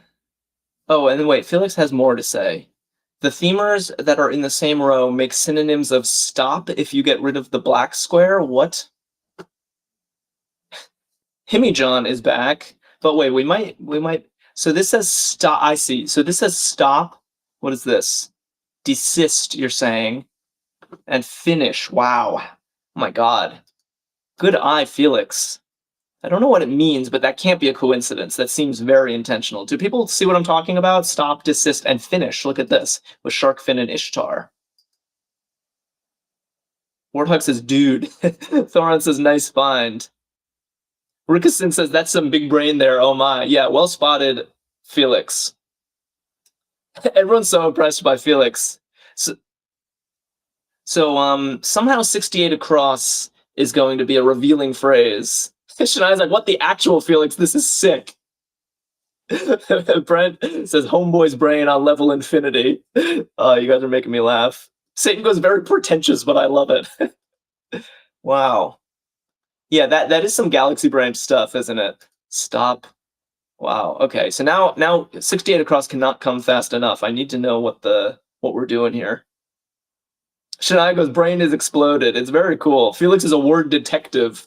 Oh, and then wait, Felix has more to say. The themers that are in the same row make synonyms of stop if you get rid of the black square. What? Himijohn is back. But wait, we might... So this says stop. I see. So this says stop. What is this? Desist, you're saying. And finish. Wow. Oh my god. Good eye, Felix. I don't know what it means, but that can't be a coincidence. That seems very intentional. Do people see what I'm talking about? Stop, desist, and finish. Look at this. With Sharkfin and Ishtar. Warthog says, dude. Thoron says, nice find. Rickerson says, that's some big brain there. Oh my. Yeah, well spotted, Felix. Everyone's so impressed by Felix. So somehow 68 across is going to be a revealing phrase. Shania's like, what the actual Felix? This is sick. Brent says, homeboy's brain on level infinity. You guys are making me laugh. Satan goes very pretentious, but I love it. Wow. Yeah, that is some galaxy brain stuff, isn't it? Stop. Wow. Okay, so now 68 across cannot come fast enough. I need to know what we're doing here. Shania goes, brain is exploded. It's very cool. Felix is a word detective.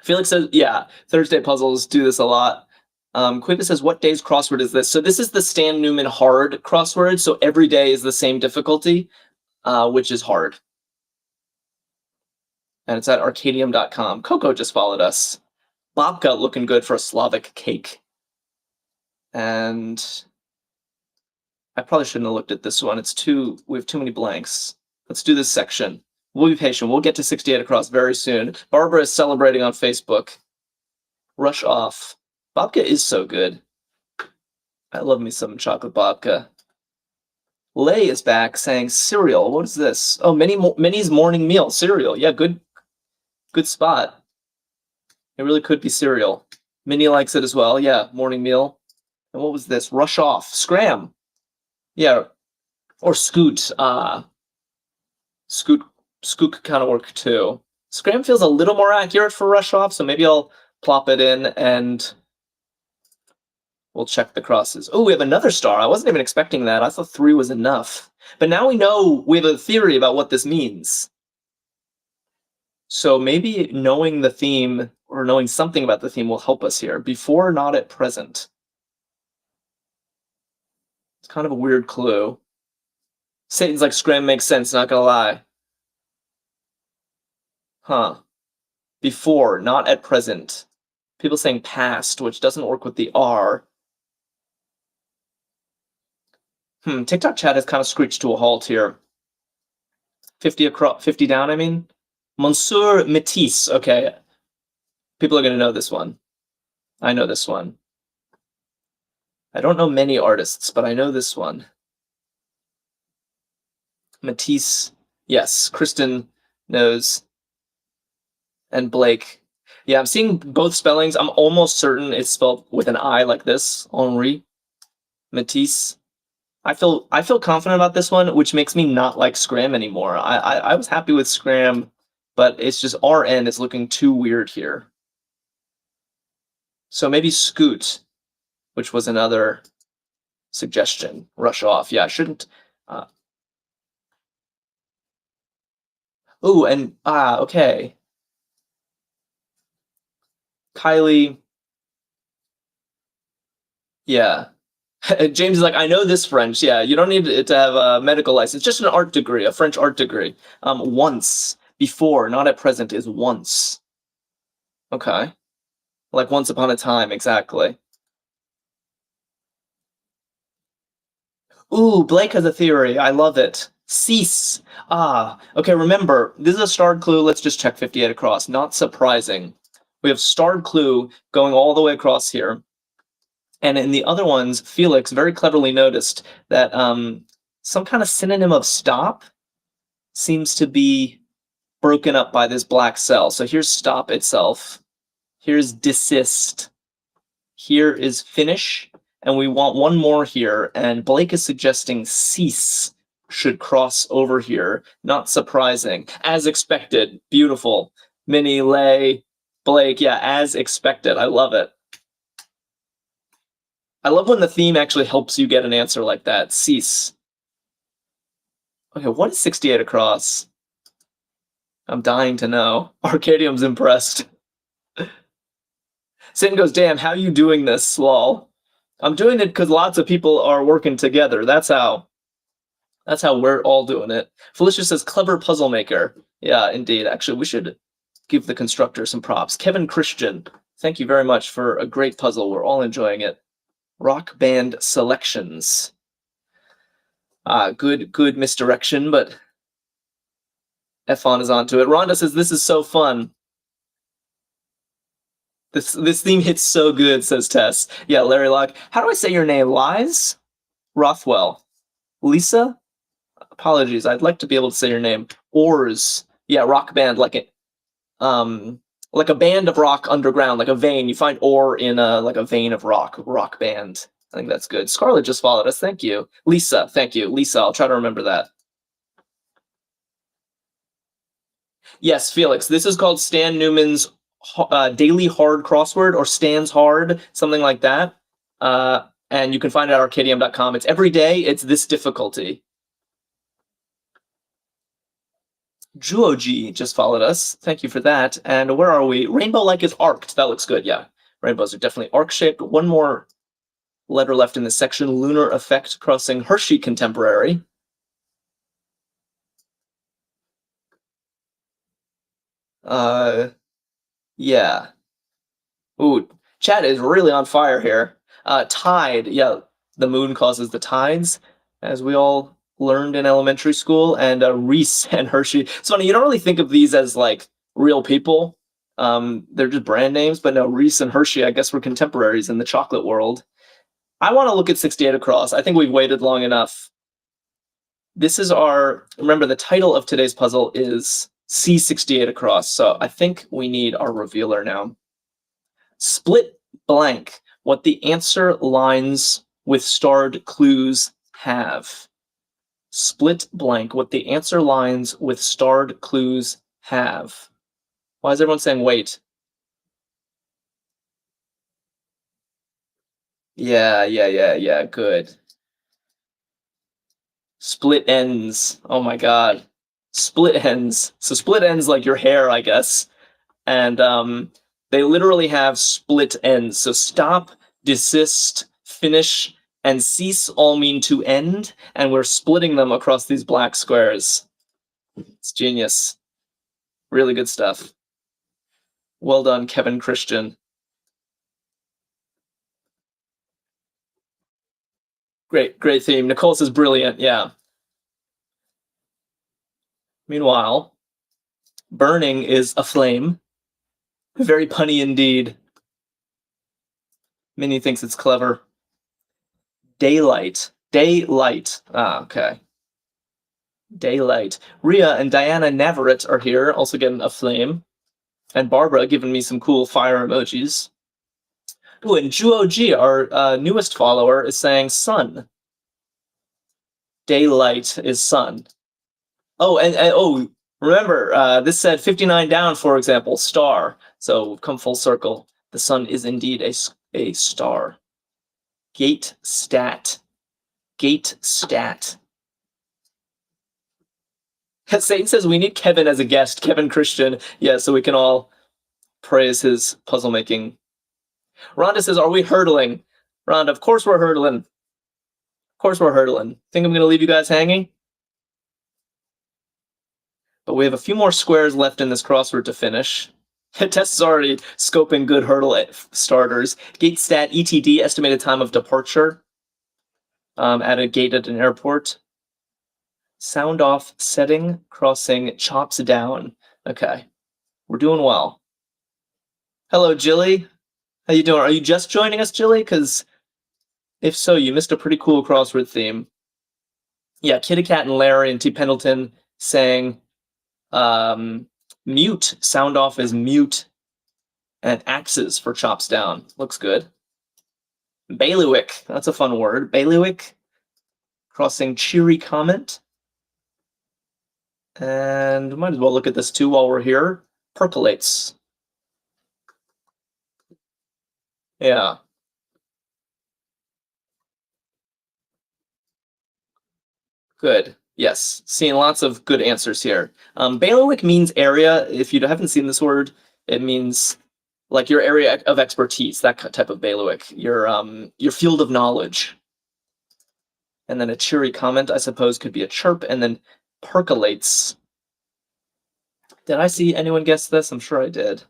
Felix says, yeah, Thursday puzzles do this a lot. Quipa says, what day's crossword is this? So this is the Stan Newman hard crossword. So every day is the same difficulty, which is hard. And it's at Arkadium.com. Coco just followed us. Babka looking good for a Slavic cake. And I probably shouldn't have looked at this one. We have too many blanks. Let's do this section. We'll be patient. We'll get to 68 across very soon. Barbara is celebrating on Facebook. Rush off. Babka is so good. I love me some chocolate babka. Lay is back saying cereal. What is this? Oh, Minnie's morning meal. Cereal. Yeah, good spot. It really could be cereal. Minnie likes it as well. Yeah, morning meal. And what was this? Rush off. Scram. Yeah. Or scoot. Scoot could kind of work too. Scram feels a little more accurate for rush off, so maybe I'll plop it in and we'll check the crosses. Oh, we have another star. I wasn't even expecting that. I thought 3 was enough. But now we have a theory about what this means. So maybe knowing the theme or knowing something about the theme will help us here. Before, not at present. It's kind of a weird clue. Satan's like, scram makes sense, not gonna lie. Huh. Before, not at present. People saying past, which doesn't work with the R. TikTok chat has kind of screeched to a halt here. 50 down, I mean. Monsieur Matisse. Okay. People are going to know this one. I know this one. I don't know many artists, but I know this one. Matisse. Yes, Kristen knows. And Blake. Yeah, I'm seeing both spellings. I'm almost certain it's spelled with an I like this. Henri. Matisse. I feel confident about this one, which makes me not like Scram anymore. I was happy with Scram, but it's just RN is looking too weird here. So maybe Scoot, which was another suggestion. Rush off. Yeah, I shouldn't. Uh, ooh, and okay. Kylie. Yeah. James is like, I know this French. Yeah, you don't need to have a medical license. Just an art degree, a French art degree. Once, before, not at present, is once. Okay. Like once upon a time, exactly. Ooh, Blake has a theory. I love it. Cease. Okay, remember, this is a starred clue. Let's just check 58 across. Not surprising. We have starred clue going all the way across here. And in the other ones, Felix very cleverly noticed that some kind of synonym of stop seems to be broken up by this black cell. So here's stop itself. Here's desist. Here is finish. And we want one more here. And Blake is suggesting cease should cross over here. Not surprising. As expected. Beautiful. Minnie, Lay, Blake. Yeah, as expected. I love it. I love when the theme actually helps you get an answer like that. Cease. Okay, what is 68 across? I'm dying to know. Arkadium's impressed. Sin goes, damn, how you doing this, lol? I'm doing it because lots of people are working together. That's how we're all doing it. Felicia says, clever puzzle maker. Yeah, indeed. Actually, we should give the constructor some props. Kevin Christian, thank you very much for a great puzzle. We're all enjoying it. Rock band selections. Good misdirection, but Efon is onto it. Rhonda says, this is so fun. This theme hits so good, says Tess. Yeah, Larry Locke. How do I say your name? Lies? Rothwell. Lisa? Apologies. I'd like to be able to say your name. Oars. Yeah, rock band, like a band of rock underground, like a vein. You find ore in like a vein of rock band. I think that's good. Scarlett just followed us. Thank you. Lisa, thank you. Lisa, I'll try to remember that. Yes, Felix. This is called Stan Newman's Daily Hard Crossword, or Stan's Hard, something like that. And you can find it at Arkadium.com. It's every day. It's this difficulty. Juoji just followed us. Thank you for that. And where are we? Rainbow like is arced. That looks good. Yeah, rainbows are definitely arc-shaped. One more letter left in this section. Lunar effect crossing Hershey contemporary. Yeah. Ooh, chat is really on fire here. Tide. Yeah, the moon causes the tides, as we all learned in elementary school. And Reese and Hershey. It's funny, you don't really think of these as like real people. They're just brand names, but no, Reese and Hershey, I guess, were contemporaries in the chocolate world. I want to look at 68 across. I think we've waited long enough. This is remember, the title of today's puzzle is C68 across, so I think we need our revealer now. Split blank what the answer lines with starred clues have. Split blank what the answer lines with starred clues have. Why is everyone saying wait? Yeah, good. Split ends. Oh my god. Split ends. So split ends like your hair, I guess. And they literally have split ends. So stop, desist, finish, and cease all mean to end, and we're splitting them across these black squares. It's genius. Really good stuff. Well done, Kevin Christian. Great theme. Nicole says brilliant, yeah. Meanwhile, burning is a flame. Very punny indeed. Minnie thinks it's clever. Daylight. Daylight. Ah, okay. Daylight. Rhea and Diana Navarrete are here, also getting a flame. And Barbara giving me some cool fire emojis. Ooh, and Juo G, our newest follower, is saying sun. Daylight is sun. Oh, and oh, remember, this said 59 down, for example, star. So we've come full circle. The sun is indeed a star. Gate stat. Gate stat. Satan says we need Kevin as a guest, Kevin Christian. Yeah, so we can all praise his puzzle making. Rhonda says, are we hurdling? Rhonda, of course we're hurdling. Of course we're hurdling. Think I'm going to leave you guys hanging? But we have a few more squares left in this crossword to finish. Tess is already scoping good hurdle starters. Gate stat ETD, estimated time of departure at a gate at an airport. Sound off, setting, crossing, chops down. Okay, we're doing well. Hello, Jilly. How you doing? Are you just joining us, Jilly? Because if so, you missed a pretty cool crossword theme. Yeah, Kitty Cat and Larry and T. Pendleton saying mute. Sound off is mute. And axes for chops down. Looks good. Bailiwick. That's a fun word. Bailiwick. Crossing cheery comment. And might as well look at this too while we're here. Percolates. Yeah. Good. Yes. Seeing lots of good answers here. Bailiwick means area. If you haven't seen this word, it means like your area of expertise, that type of bailiwick, your field of knowledge. And then a cheery comment, I suppose, could be a chirp, and then percolates. Did I see anyone guess this? I'm sure I did.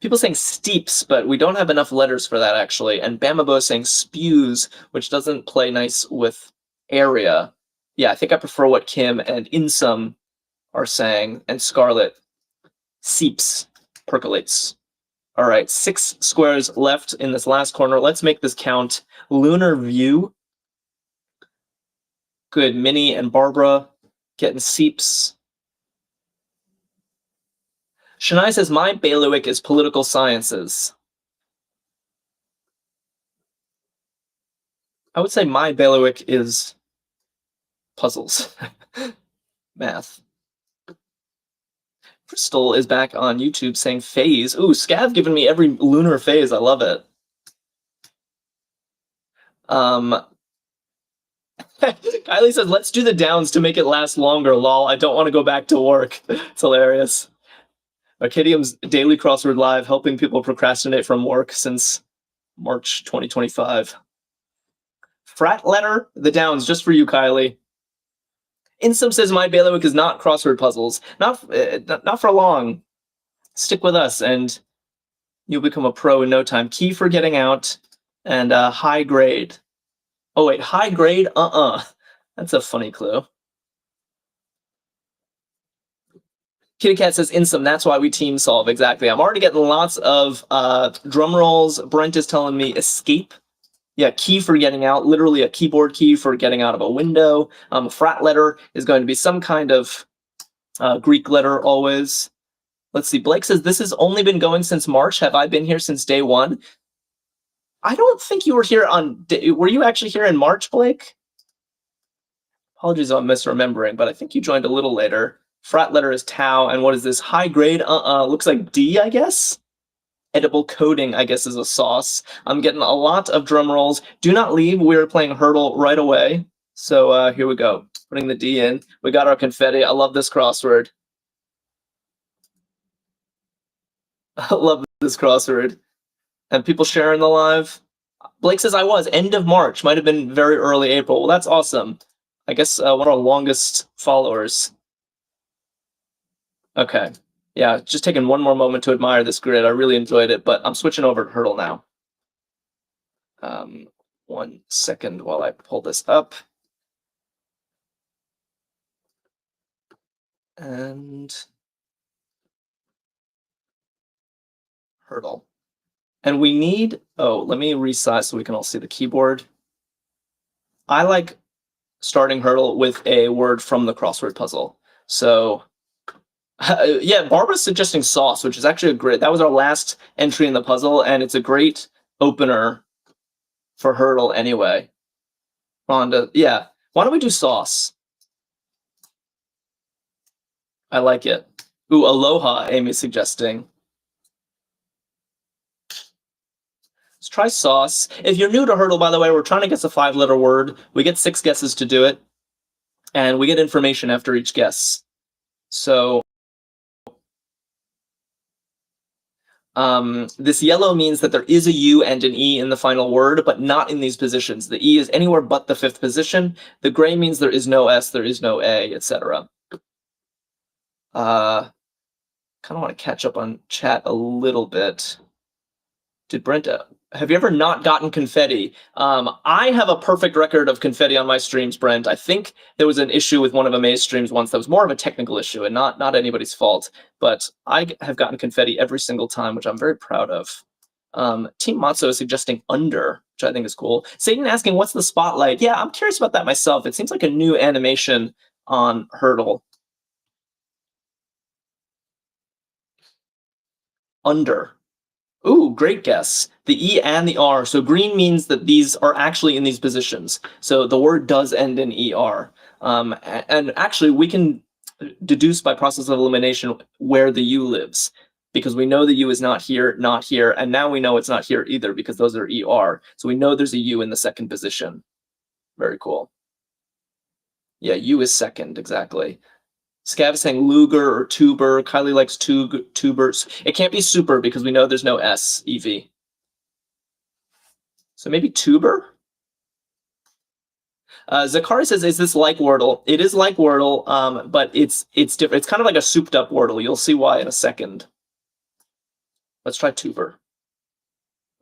People saying steeps, but we don't have enough letters for that, actually. And Bamabo is saying spews, which doesn't play nice with area. Yeah, I think I prefer what Kim and Insum are saying, and Scarlet. Seeps, percolates. All right, 6 squares left in this last corner. Let's make this count. Lunar view. Good, Minnie and Barbara getting seeps. Shania says, my bailiwick is political sciences. I would say my bailiwick is puzzles. Math. Crystal is back on YouTube saying phase. Ooh, Scav giving me every lunar phase. I love it. Kylie says, let's do the downs to make it last longer, lol. I don't want to go back to work. It's hilarious. Arkadium's Daily Crossword Live, helping people procrastinate from work since March 2025. Frat letter, the downs, just for you, Kylie. Insum says, my bailiwick is not crossword puzzles. Not for long. Stick with us, and you'll become a pro in no time. Key for getting out, and high grade. Oh, wait, high grade? That's a funny clue. Kitty Cat says Insum, that's why we team solve. Exactly. I'm already getting lots of drum rolls. Brent is telling me escape. Yeah, key for getting out, literally a keyboard key for getting out of a window. A frat letter is going to be some kind of Greek letter always. Let's see. Blake says, this has only been going since March. Have I been here since day one? I don't think you were here on... Were you actually here in March, Blake? Apologies if I'm misremembering, but I think you joined a little later. Frat letter is tau, and what is this? High grade? Looks like D, I guess? Edible coding, I guess, is a sauce. I'm getting a lot of drum rolls. Do not leave. We're playing Hurdle right away. So here we go. Putting the D in. We got our confetti. I love this crossword. I love this crossword. And people sharing the live. Blake says I was. End of March. Might have been very early April. Well, that's awesome. I guess one of our longest followers. Okay. Yeah, just taking one more moment to admire this grid. I really enjoyed it, but I'm switching over to Hurdle now. 1 second while I pull this up. And Hurdle. And we need, oh, let me resize so we can all see the keyboard. I like starting hurdle with a word from the crossword puzzle. So yeah, Barbara's suggesting sauce, which is actually a great, that was our last entry in the puzzle, and it's a great opener for hurdle anyway. Rhonda, yeah. Why don't we do sauce? I like it. Ooh, aloha, Amy's suggesting. Let's try sauce. If you're new to hurdle, by the way, we're trying to guess a 5-letter word. We get 6 guesses to do it, and we get information after each guess. So this yellow means that there is a U and an E in the final word, but not in these positions. The E is anywhere but the 5th position. The gray means there is no S, there is no A, etc. Kind of want to catch up on chat a little bit. Did Brent, have you ever not gotten confetti? I have a perfect record of confetti on my streams, Brent. I think there was an issue with one of Amaze's streams once that was more of a technical issue and not anybody's fault. But I have gotten confetti every single time, which I'm very proud of. Team Matzo is suggesting under, which I think is cool. Satan asking, what's the spotlight? Yeah, I'm curious about that myself. It seems like a new animation on Hurdle. Under. Ooh, great guess. The E and the R. So green means that these are actually in these positions. So the word does end in ER. And actually, we can deduce by process of elimination where the U lives, because we know the U is not here, and now we know it's not here either because those are ER. So we know there's a U in the second position. Very cool. Yeah, U is second, exactly. Scav is saying Luger or tuber. Kylie likes tubers. It can't be super because we know there's no S, EV. So maybe tuber? Zakari says, is this like Wordle? It is like Wordle, but it's different. It's kind of like a souped up Wordle. You'll see why in a second. Let's try tuber.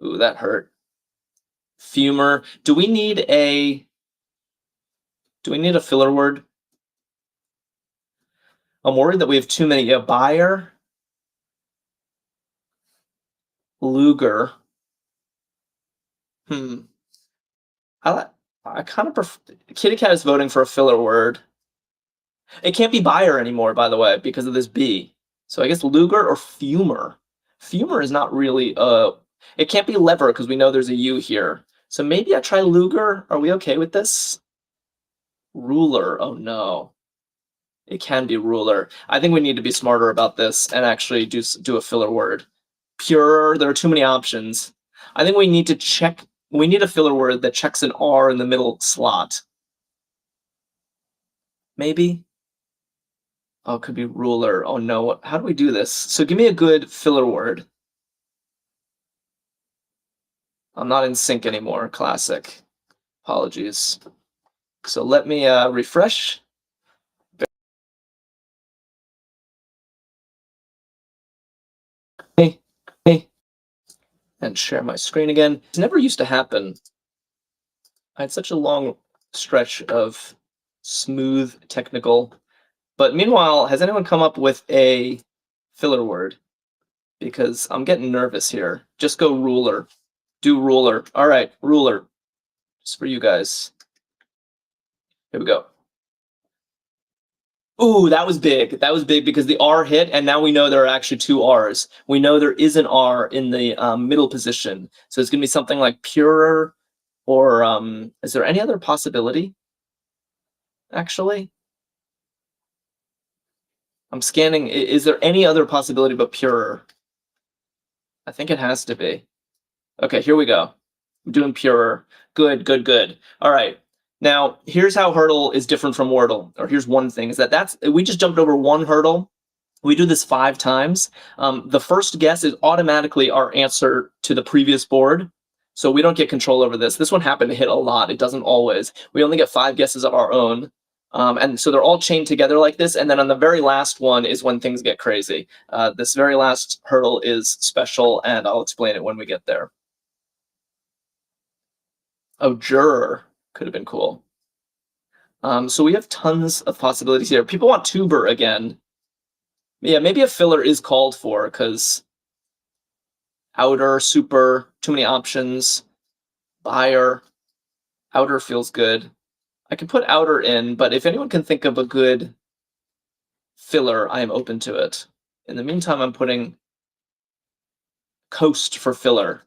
Ooh, that hurt. Fumer. Do we need a filler word? I'm worried that we have too many. A buyer. Luger. I kind of prefer. Kitty Cat is voting for a filler word. It can't be buyer anymore, by the way, because of this B. So I guess Luger or fumer. Fumer is not really it can't be lever because we know there's a U here. So maybe I try Luger. Are we okay with this? Ruler. Oh no. It can be ruler. I think we need to be smarter about this and actually do a filler word. Pure. There are too many options. I think we need to check. We need a filler word that checks an R in the middle slot. Maybe? Oh, it could be ruler. Oh no, how do we do this? So give me a good filler word. I'm not in sync anymore, classic. Apologies. So let me refresh. Hey, and share my screen again. It never used to happen. I had such a long stretch of smooth technical. But meanwhile, has anyone come up with a filler word? Because I'm getting nervous here. Just go ruler. Do ruler. All right, ruler. Just for you guys. Here we go. Ooh, that was big. That was big because the R hit, and now we know there are actually 2 R's. We know there is an R in the middle position. So it's going to be something like purer, or is there any other possibility, actually? I'm scanning. Is there any other possibility but purer? I think it has to be. Okay, here we go. I'm doing purer. Good, good, good. All right. Now, here's how hurdle is different from Wordle, or here's one thing, is that we just jumped over one hurdle. We do this 5 times. The first guess is automatically our answer to the previous board, so we don't get control over this. This one happened to hit a lot. It doesn't always. We only get 5 guesses of our own, and so they're all chained together like this, and then on the very last one is when things get crazy. This very last hurdle is special, and I'll explain it when we get there. Oh, juror. Could have been cool. So we have tons of possibilities here. People want tuber again. Yeah, maybe a filler is called for because Outer, super, too many options. Buyer, outer feels good. I can put outer in, but if anyone can think of a good filler, I am open to it. In the meantime, I'm putting coast for filler.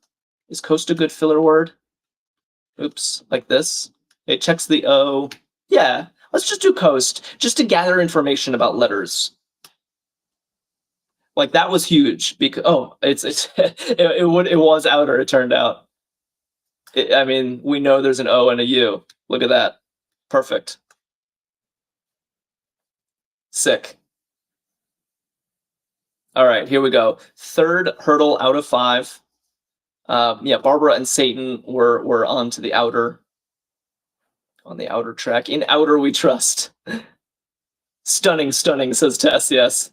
Is coast a good filler word? Oops, like this. It checks the O. Yeah, let's just do coast, just to gather information about letters. Like that was huge because it was outer. It turned out. I mean, we know there's an O and a U. Look at that. Perfect. Sick. All right, here we go. Third hurdle out of 5. Yeah, Barbara and Satan were on to the outer. On the outer track. In outer we trust. Stunning, stunning, says Tess, yes.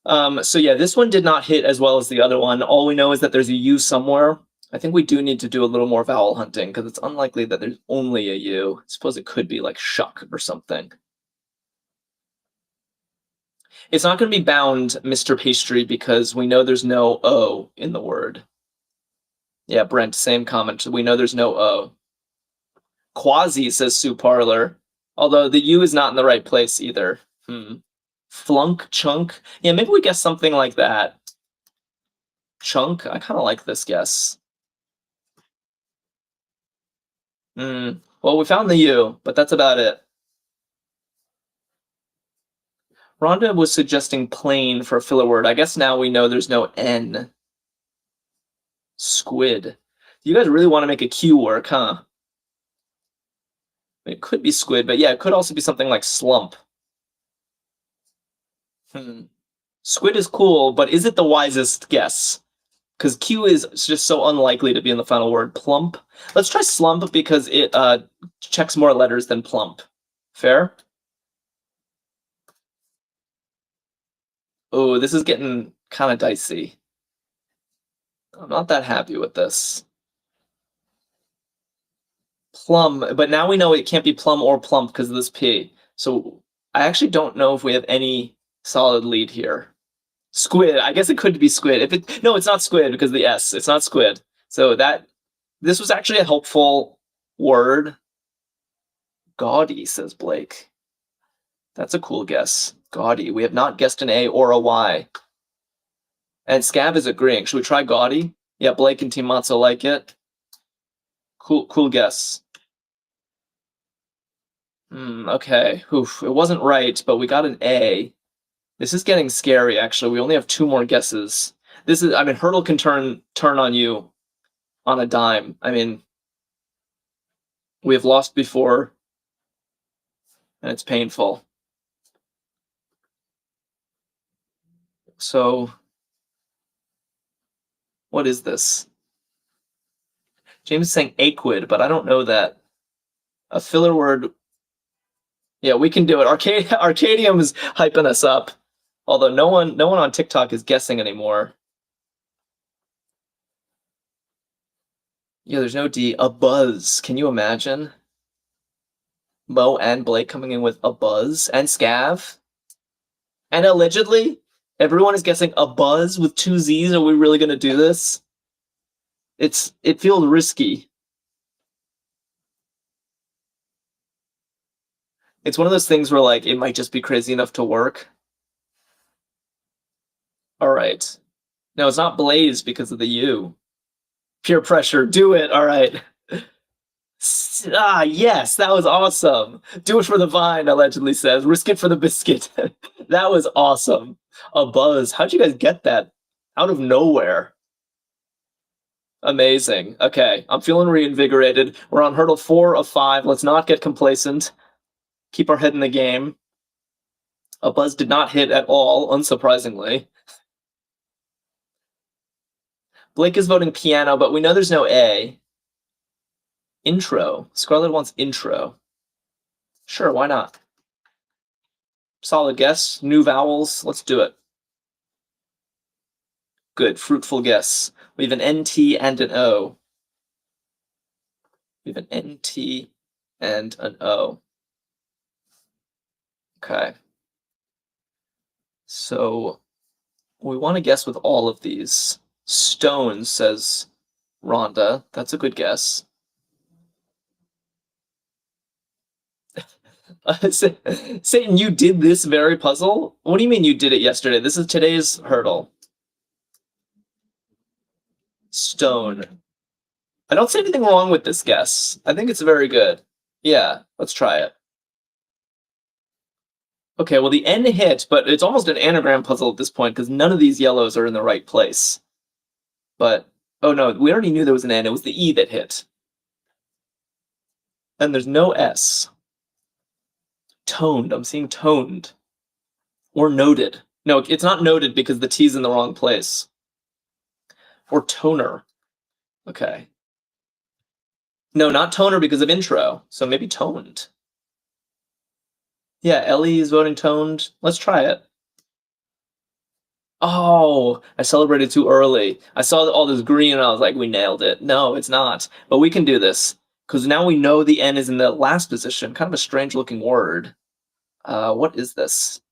So yeah, this one did not hit as well as the other one. All we know is that there's a U somewhere. I think we do need to do a little more vowel hunting because it's unlikely that there's only a U. I suppose it could be like shuck or something. It's not going to be bound, Mr. Pastry, because we know there's no O in the word. Yeah, Brent, same comment. We know there's no O. Quasi, says Sue Parlor. Although the U is not in the right place either. Flunk, chunk. Yeah, maybe we guess something like that. Chunk, I kind of like this guess. Well, we found the U, but that's about it. Rhonda was suggesting plain for a filler word. I guess now we know there's no N. Squid. You guys really want to make a Q work, huh? It could be squid, but yeah, it could also be something like slump. Squid is cool, but is it the wisest guess? Because Q is just so unlikely to be in the final word. Plump. Let's try slump because it checks more letters than plump. Fair? Oh, this is getting kind of dicey. I'm not that happy with this. Plum, but now we know it can't be plum or plump because of this P. So I actually don't know if we have any solid lead here. Squid. I guess it could be squid. No, it's not squid because of the S. It's not squid. So this was actually a helpful word. Gaudy, says Blake. That's a cool guess. Gaudy. We have not guessed an A or a Y. And Scav is agreeing. Should we try gaudy? Yeah, Blake and Team Matzo like it. Cool guess. Okay. Oof. It wasn't right, but we got an A. This is getting scary, actually. We only have 2 more guesses. Hurdle can turn on you on a dime. I mean, we have lost before, and it's painful. So, what is this? James is saying aquid, but I don't know that. A filler word. Yeah, we can do it. Arkadium is hyping us up. Although no one on TikTok is guessing anymore. Yeah, there's no D. A buzz. Can you imagine? Mo and Blake coming in with a buzz. And Scav. And allegedly, everyone is guessing a buzz with 2 Z's. Are we really going to do this? It feels risky. It's one of those things where, like, it might just be crazy enough to work. All right. No, it's not Blaze because of the U. Peer pressure. Do it. All right. Yes, that was awesome. Do it for the vine, allegedly says. Risk it for the biscuit. That was awesome. A buzz. How'd you guys get that? Out of nowhere. Amazing. Okay, I'm feeling reinvigorated. We're on hurdle 4 of 5. Let's not get complacent. Keep our head in the game. A buzz did not hit at all, unsurprisingly. Blake is voting piano, but we know there's no A. Intro. Scarlett wants intro. Sure, why not? Solid guess. New vowels. Let's do it. Good. Fruitful guess. We have an NT and an O. We have an NT and an O. Okay. So We want to guess with all of these. Stone, says Rhonda. That's a good guess. Satan, you did this very puzzle? What do you mean you did it yesterday? This is today's hurdle. Stone. I don't see anything wrong with this guess. I think it's very good. Yeah, let's try it. Okay, well, the N hit, but it's almost an anagram puzzle at this point because none of these yellows are in the right place. But, oh no, we already knew there was an N. It was the E that hit. And there's no S. Toned. I'm seeing toned. Or noted. No, it's not noted because the T's in the wrong place. Or toner. Okay. No, not toner because of intro. So maybe toned. Yeah, Ellie is voting toned. Let's try it. Oh, I celebrated too early. I saw all this green and I was like, we nailed it. No, it's not. But we can do this because now we know the N is in the last position. Kind of a strange looking word. What is this?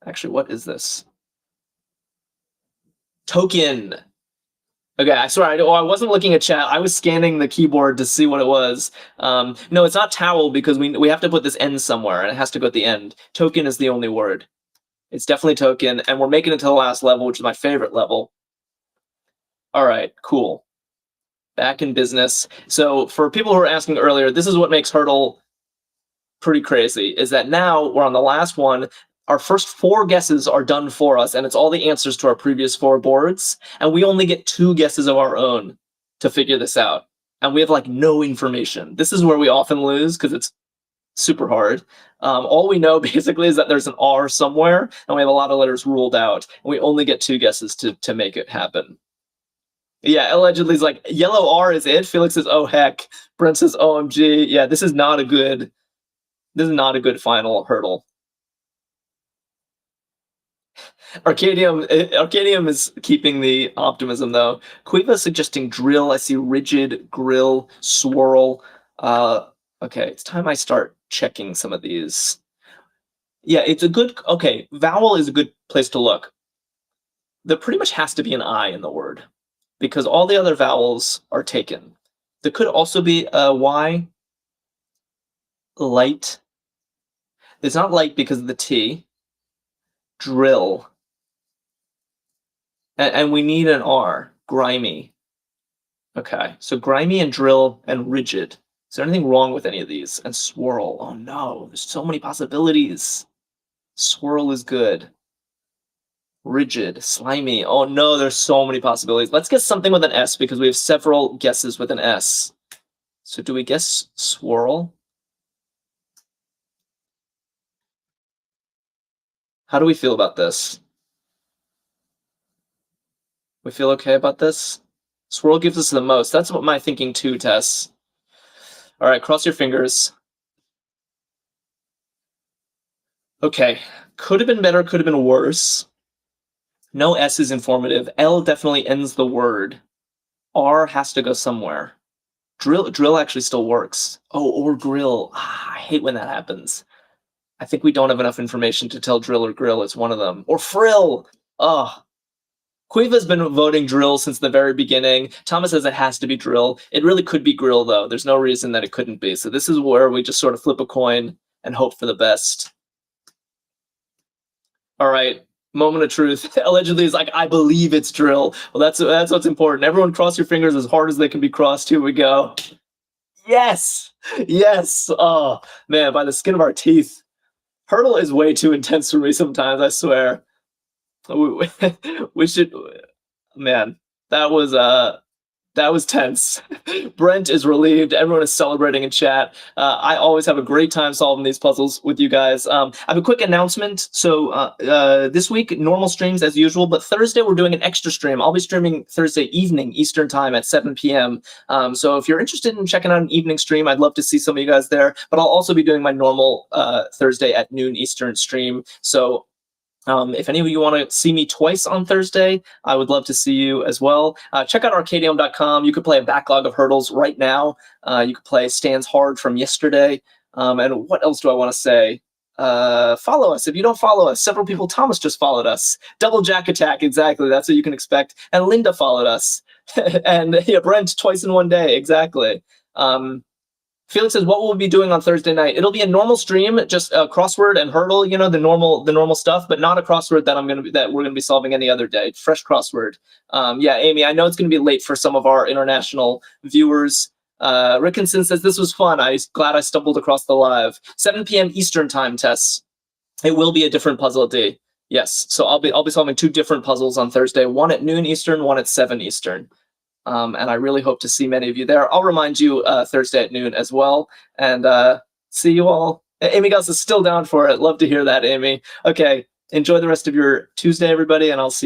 Actually, what is this? Token. Okay, I swear, I wasn't looking at chat. I was scanning the keyboard to see what it was. No, it's not towel because we have to put this N somewhere, and it has to go at the end. Token is the only word. It's definitely token, and we're making it to the last level, which is my favorite level. All right, cool. Back in business. So for people who were asking earlier, this is what makes Hurdle pretty crazy, is that now we're on the last one. Our first 4 guesses are done for us, and it's all the answers to our previous 4 boards, and we only get 2 guesses of our own to figure this out. And we have like no information. This is where we often lose because it's super hard. All we know basically is that there's an R somewhere, and we have a lot of letters ruled out, and we only get 2 guesses to make it happen. Yeah, allegedly is like, yellow R is it? Felix says, oh heck. Brent says, OMG. Yeah, this is not a good final hurdle. Arkadium is keeping the optimism though. Quiva suggesting drill. I see rigid, grill, swirl. Okay, it's time I start checking some of these. Yeah, it's a good. Okay, vowel is a good place to look. There pretty much has to be an I in the word because all the other vowels are taken. There could also be a Y. Light. It's not light because of the T. Drill. And we need an R. Grimy. Okay, so grimy and drill and rigid. Is there anything wrong with any of these? And swirl. Oh no, there's so many possibilities. Swirl is good. Rigid, slimy. Oh no, there's so many possibilities. Let's guess something with an S because we have several guesses with an S. So do we guess swirl? How do we feel about this? We feel okay about this? Swirl gives us the most. That's what my thinking too, Tess. All right, cross your fingers. Okay, could have been better, could have been worse. No S is informative. L definitely ends the word. R has to go somewhere. Drill actually still works. Oh, or grill. I hate when that happens. I think we don't have enough information to tell drill or grill. It's one of them. Or frill. Oh. Quiva's been voting drill since the very beginning. Thomas says it has to be drill. It really could be grill, though. There's no reason that it couldn't be. So this is where we just sort of flip a coin and hope for the best. All right. Moment of truth. Allegedly is like, I believe it's drill. Well, that's what's important. Everyone cross your fingers as hard as they can be crossed. Here we go. Yes. Yes. Oh, man, by the skin of our teeth. Hurdle is way too intense for me sometimes, I swear. We should, man, that was tense. Brent is relieved. Everyone is celebrating in chat. I always have a great time solving these puzzles with you guys. I have a quick announcement. So this week, normal streams as usual, but Thursday we're doing an extra stream. I'll be streaming Thursday evening Eastern time at 7 p.m. So if you're interested in checking out an evening stream, I'd love to see some of you guys there. But I'll also be doing my normal Thursday at noon Eastern stream. So if any of you want to see me twice on Thursday, I would love to see you as well. Check out Arkadium.com. You could play a backlog of hurdles right now. You could play Stands Hard from yesterday. And what else do I want to say? follow us. If you don't follow us, several people, Thomas just followed us. Double Jack Attack, exactly. That's what you can expect. And Linda followed us. And yeah, Brent twice in one day, exactly. Felix says, what will we be doing on Thursday night? It'll be a normal stream, just a crossword and hurdle, you know, the normal stuff, but not a crossword that we're gonna be solving any other day. Fresh crossword. Yeah, Amy, I know it's gonna be late for some of our international viewers. Rickinson says, this was fun. I'm glad I stumbled across the live. 7 p.m. Eastern time tests. It will be a different puzzle day. Yes, so I'll be solving 2 different puzzles on Thursday, one at noon Eastern, one at 7 Eastern. And I really hope to see many of you there. I'll remind you Thursday at noon as well. And see you all. Amy Gus is still down for it. Love to hear that, Amy. Okay, enjoy the rest of your Tuesday, everybody, and I'll see you.